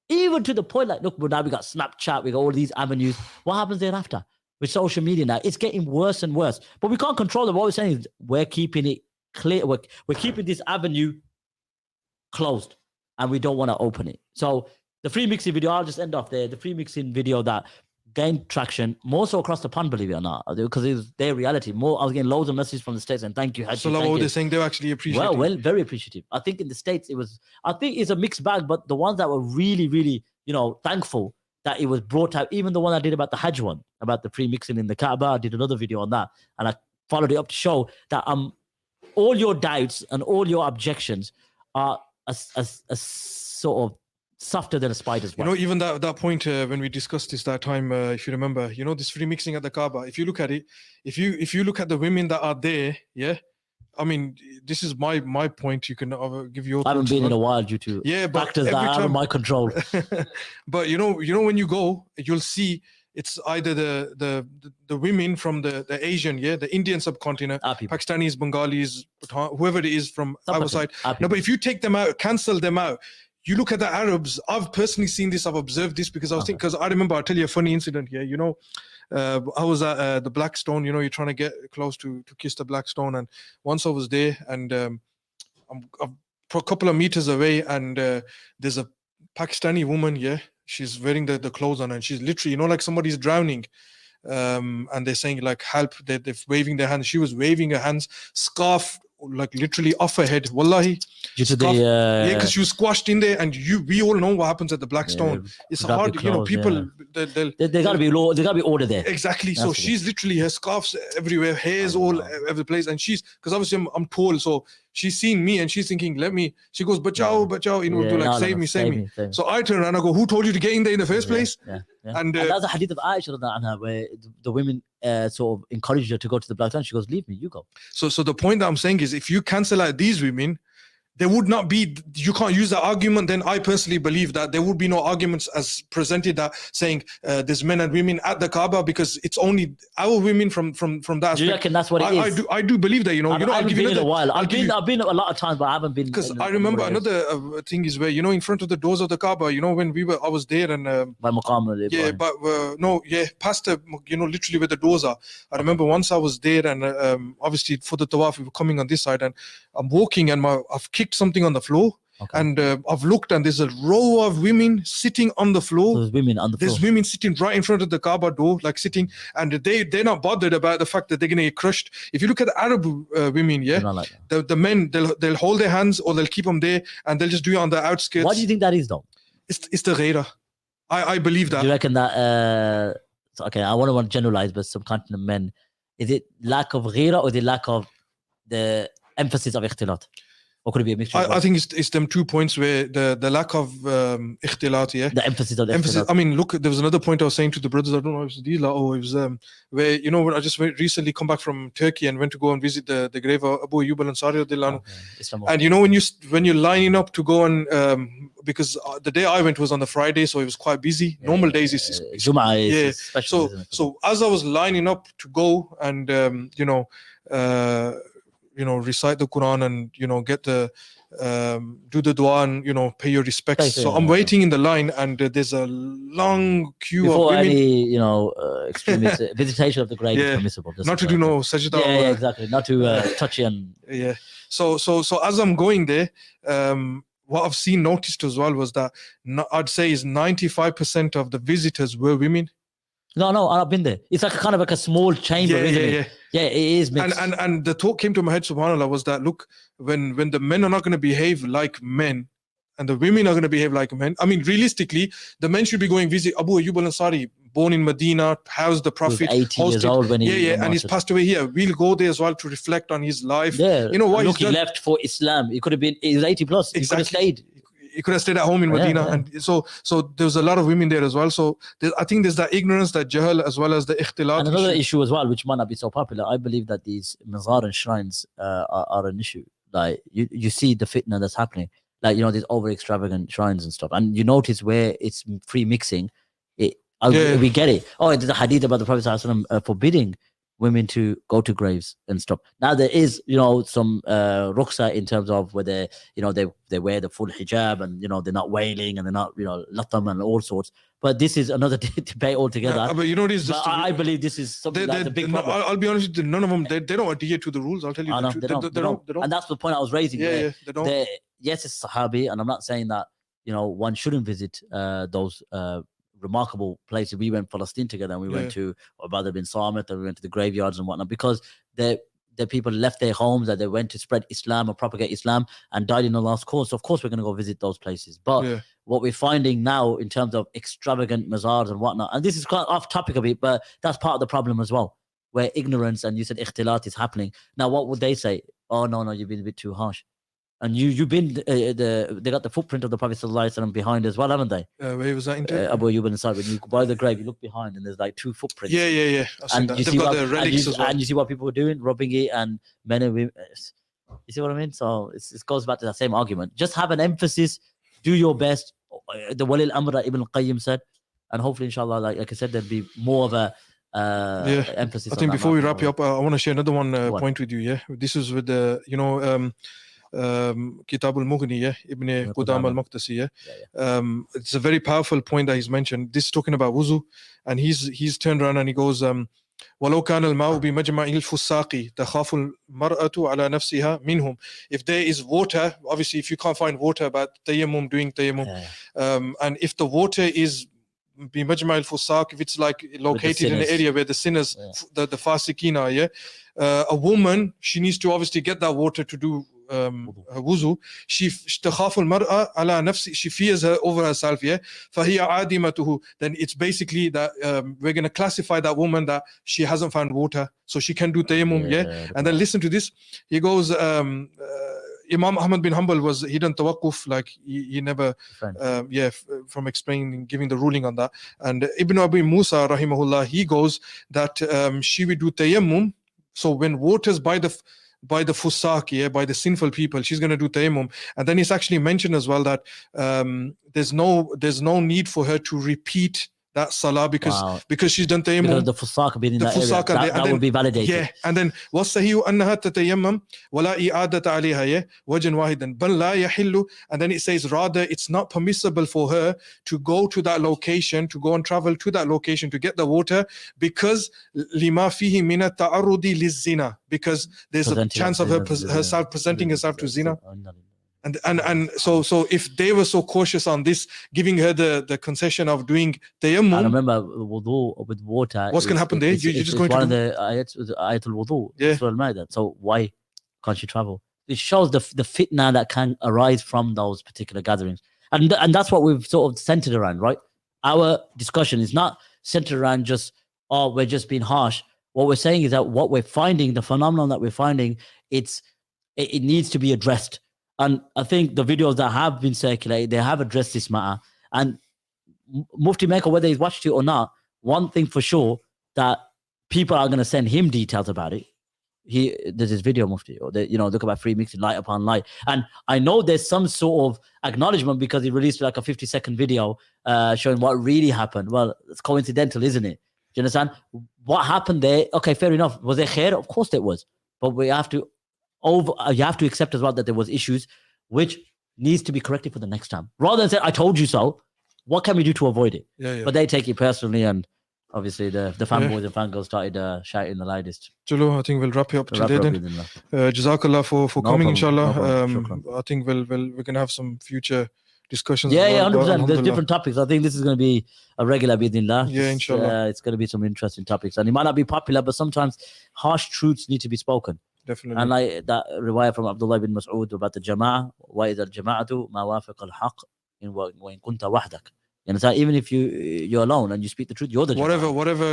Even to the point like, look, now we got Snapchat, we got all these avenues. What happens thereafter? With social media now, it's getting worse and worse. But we can't control it. What we're saying is we're keeping it clear. We're keeping this avenue closed and we don't want to open it. So the free mixing video, I'll just end off there. The free mixing video that gained traction more so across the pond, believe it or not, because it was their reality. I was getting loads of messages from the States and thank you. So what they're saying, they're actually appreciative. Well, very appreciative. I think in the States I think it's a mixed bag, but the ones that were really, really, thankful that it was brought out, even the one I did about the Hajj one, about the pre-mixing in the Kaaba, I did another video on that and I followed it up to show that all your doubts and all your objections are a sort of softer than a spider's web. Even that point when we discussed this that time, if you remember, this free mixing at the Kaaba, if you look at it, if you look at the women that are there, yeah, I mean, this is my point. You can give your. I haven't been in a while due to factors that are out of my control. But when you go, you'll see it's either the women from the Asian, the Indian subcontinent, Pakistanis, Bengalis, whoever it is from our side. No, but if you take them out, cancel them out. You look at the Arabs. I've personally seen this. I've observed this because I was thinking. Because I remember, I'll tell you a funny incident here. I was at the Black Stone. You're trying to get close to kiss the Black Stone, and once I was there, and I'm a couple of meters away, and there's a Pakistani woman. Yeah, she's wearing the clothes on, and she's literally, like somebody's drowning. And they're saying like help. They're waving their hands. She was waving her hands, scarf like literally off her head. Wallahi. Because she was squashed in there, and we all know what happens at the Black Stone. It's hard, people. They gotta be order there. Exactly. So she's literally, her scarves everywhere, hairs all over the place, and because obviously I'm tall, so she's seen me and she's thinking, she goes, bachao, in Urdu, like save me. So I turn around and I go, who told you to get in there in the first place? And that's a hadith of Aisha where the women sort of encouraged her to go to the Black Stone. She goes, leave me, you go. So the point that I'm saying is, if you cancel out these women, there would not be, you can't use that argument. Then I personally believe that there would be no arguments as presented that saying there's men and women at the Kaaba, because it's only our women from that. Do you reckon that's what it is? I do believe that, I've been in a while. I've been a lot of times, but I haven't been. Because I remember another thing is where, in front of the doors of the Kaaba, when I was there and by Maqam. past literally where the doors are. I remember once I was there, and obviously for the tawaf we were coming on this side, and I'm walking and I've kicked something on the floor. Okay. And I've looked, and there's a row of women sitting on the floor. There's women on the floor. There's women sitting right in front of the Kaaba door, like sitting, and they're not bothered about the fact that they're gonna get crushed. If you look at the Arab women, like the men, they'll hold their hands, or they'll keep them there, and they'll just do it on the outskirts. Why do you think that is, though? It's the ghaira. I believe that. Do you reckon that? Okay, I want to generalize, but subcontinent men, is it lack of ghaira, or is it lack of the emphasis of ikhtilat? Or could it be a mixture? I think it's them 2 points where the lack of ikhtilat, the emphasis of the emphasis. I mean, look, there was another point I was saying to the brothers. I don't know if it was where when I just recently come back from Turkey and went to go and visit the grave of Abu Ayyub al-Ansari and when you're lining up to go and because the day I went was on the Friday, so it was quite busy. Normal days is Jum'ah is special. So as I was lining up to go and recite the Quran and get the do the dua and pay your respects. So I'm waiting in the line, and there's a long queue before of women. Any extremist visitation of the grave is permissible. Not to do no sajda. Yeah, exactly. Not to touch it and So as I'm going there, what I've noticed as well was that I'd say is 95% of the visitors were women. No, I've been there. It's like a small chamber, isn't it? Yeah, it is mixed. And the talk came to my head, subhanAllah, was that, look, when the men are not going to behave like men, and the women are going to behave like men, I mean, realistically, the men should be going visit Abu Ayyub al-Ansari, born in Medina, housed the Prophet. He was 80 years old when he and he's passed away here. We'll go there as well to reflect on his life. Yeah, why he left for Islam. He could have been, he was 80 plus. He could have stayed. he could have stayed at home in Medina. And so there was a lot of women there as well. So I think there's that ignorance, that jahl, as well as the ikhtilat. And another issue as well, which might not be so popular, I believe that these mazar and shrines are an issue. Like you see the fitna that's happening, like, you know, these over extravagant shrines and stuff, and you notice where it's free mixing. We get it. Oh, there's a hadith about the Prophet ﷺ forbidding women to go to graves and stuff. Now there is, you know, some rukhsa in terms of whether, you know, they wear the full hijab and, you know, they're not wailing and they're not, you know, latam and all sorts. But this is another debate altogether. Yeah, but you know, I believe this is something that's a big problem. I'll be honest with you, none of them, they don't adhere to the rules. I'll tell you. They don't. And that's the point I was raising. They don't. Yes, it's Sahabi, and I'm not saying that, you know, one shouldn't visit those remarkable places. We went to Palestine together, and we went to Ubadah bin Samit, and we went to the graveyards and whatnot, because the people left their homes, that they went to spread Islam or propagate Islam and died in Allah's cause. So of course we're going to go visit those places. But what we're finding now in terms of extravagant mazars and whatnot, and this is quite off topic a bit, but that's part of the problem as well, where ignorance, and you said ikhtilat, is happening. Now what would they say? Oh no, you've been a bit too harsh. And you've been they got the footprint of the Prophet ﷺ behind as well, haven't they? Where was that in Abu Ayyub al-Ansari, when you go by the grave, you look behind and there's like 2 footprints. Yeah. And they've got the relics as well. And you see what people are doing, rubbing it, and men and women. You see what I mean? So it goes back to that same argument. Just have an emphasis, do your best. The Walil Amr Ibn al-Qayyim said, and hopefully, inshallah, like I said, there'll be more of a emphasis. I think before we wrap you up, I want to share another point with you. Yeah, this is with the Kitab al-Mughni, Ibn Qudam al-Maqdisi. It's a very powerful point that he's mentioned. This is talking about wuzu, and he's turned around and he goes, ولو كان الماء بمجمع الفساق تخاف المرأة على نفسها منهم. If there is water, obviously if you can't find water, but tayammum, doing tayammum, and if the water is بمجمع الفساق, if it's like located in an area where the sinners, the fasikina, a woman, she needs to obviously get that water to do wuzu. She تخاف المرأة على نفسها, she fears her over herself, فهي عادمته. Then it's basically that we're going to classify that woman that she hasn't found water, so she can do tayammum. And then listen to this. He goes, Imam Ahmad bin Hanbal he done tawaqquf, like he never from explaining, giving the ruling on that. And Ibn Abi Musa rahimahullah, he goes that she would do tayammum. So when water's by the fusaq, by the sinful people, she's going to do tayammum. And then it's actually mentioned as well that there's no need for her to repeat that salah because she's done tayammum. Because the fusaq being in that area, that will be validated. And then وَالصَّحِيحُ أَنَّهَا تَتَيَمَّمْ وَلَا إِعَادَةَ عَلَيْهَا وَجْهًا وَاحِدًا بَلْ لَا يَحِلُّ. And then it says, rather, it's not permissible for her to go to that location, to go and travel to that location to get the water, because لِمَا فِيهِ مِنَ التَّعَرُّضِ لِلزِّنَا, because there's a chance of herself presenting herself to zina. And so if they were so cautious on this, giving her the concession of doing tayammum. I remember wudu with water. What's going to happen there? You're just going to one of the ayatul wudu. Surah Al-Ma'idah. So why can't she travel? It shows the fitna that can arise from those particular gatherings, and that's what we've sort of centered around, right? Our discussion is not centered around just, oh, we're just being harsh. What we're saying is that what we're finding, the phenomenon that we're finding, it needs to be addressed. And I think the videos that have been circulated, they have addressed this matter. And Mufti Mecca, whether he's watched it or not, one thing for sure, that people are going to send him details about it. There's this video, Mufti, or look about free mixing, light upon light. And I know there's some sort of acknowledgement because he released like a 50-second video showing what really happened. Well, it's coincidental, isn't it? Do you understand? What happened there? Okay, fair enough. Was there khair? Of course there was. But you have to accept as well that there was issues which needs to be corrected for the next time. Rather than say, I told you so, what can we do to avoid it? But they take it personally, and obviously the fanboys and fangirls started shouting the loudest. Chalo, I think we'll wrap you up today then. Jazakallah for coming, inshallah. I think we're going to have some future discussions. 100%. There's different topics. I think this is going to be a regular bidnillah. Inshallah. It's going to be some interesting topics. And it might not be popular, but sometimes harsh truths need to be spoken. Definitely. And like that riwayah from Abdullah bin Mas'ud about the jama'ah, وَإِذَا الْجَمَاعَةُ مَا وَافَقَ الْحَقِّ إِنْ كُنْتَ وَحْدَكَ. You understand? Even if you're alone and you speak the truth, you're the Jama'ah. Whatever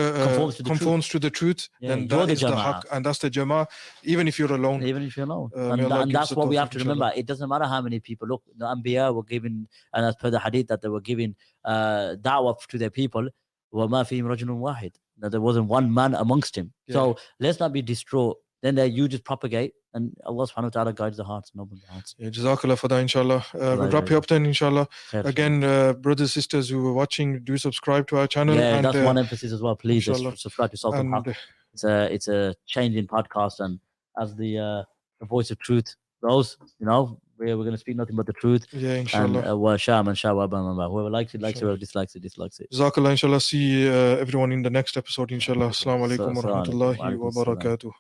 conforms to the truth, Yeah, then you're that the is the Jama'ah. haq, and that's the Jama'ah, even if you're alone. Even if you're alone. May Allah And give that's us what we the have to tawfiq, remember. inshallah. It doesn't matter how many people. Look, the Anbiya were given, and as per the hadith, that they were giving da'wah to their people. وَمَا فِيهِمْ رَجُلٌ وَاحِدٌ. That there wasn't one man amongst him. So let's not be distraught. Then you just propagate, and Allah subhanahu wa ta'ala guides the hearts and opens the hearts. Yeah, Jazakallah for that, inshallah. We'll wrap you up then, inshallah. Again, brothers, sisters who are watching, do subscribe to our channel. Yeah, and that's one emphasis as well. Please subscribe to Sultan and Haq. It's a changing podcast, and as the voice of truth goes, we're going to speak nothing but the truth. Yeah, inshallah. And whoever likes it, likes it. Whoever dislikes it, dislikes it. Jazakallah, inshallah. See everyone in the next episode, inshallah. Assalamu alaikum wa rahmatullahi wa barakatuh.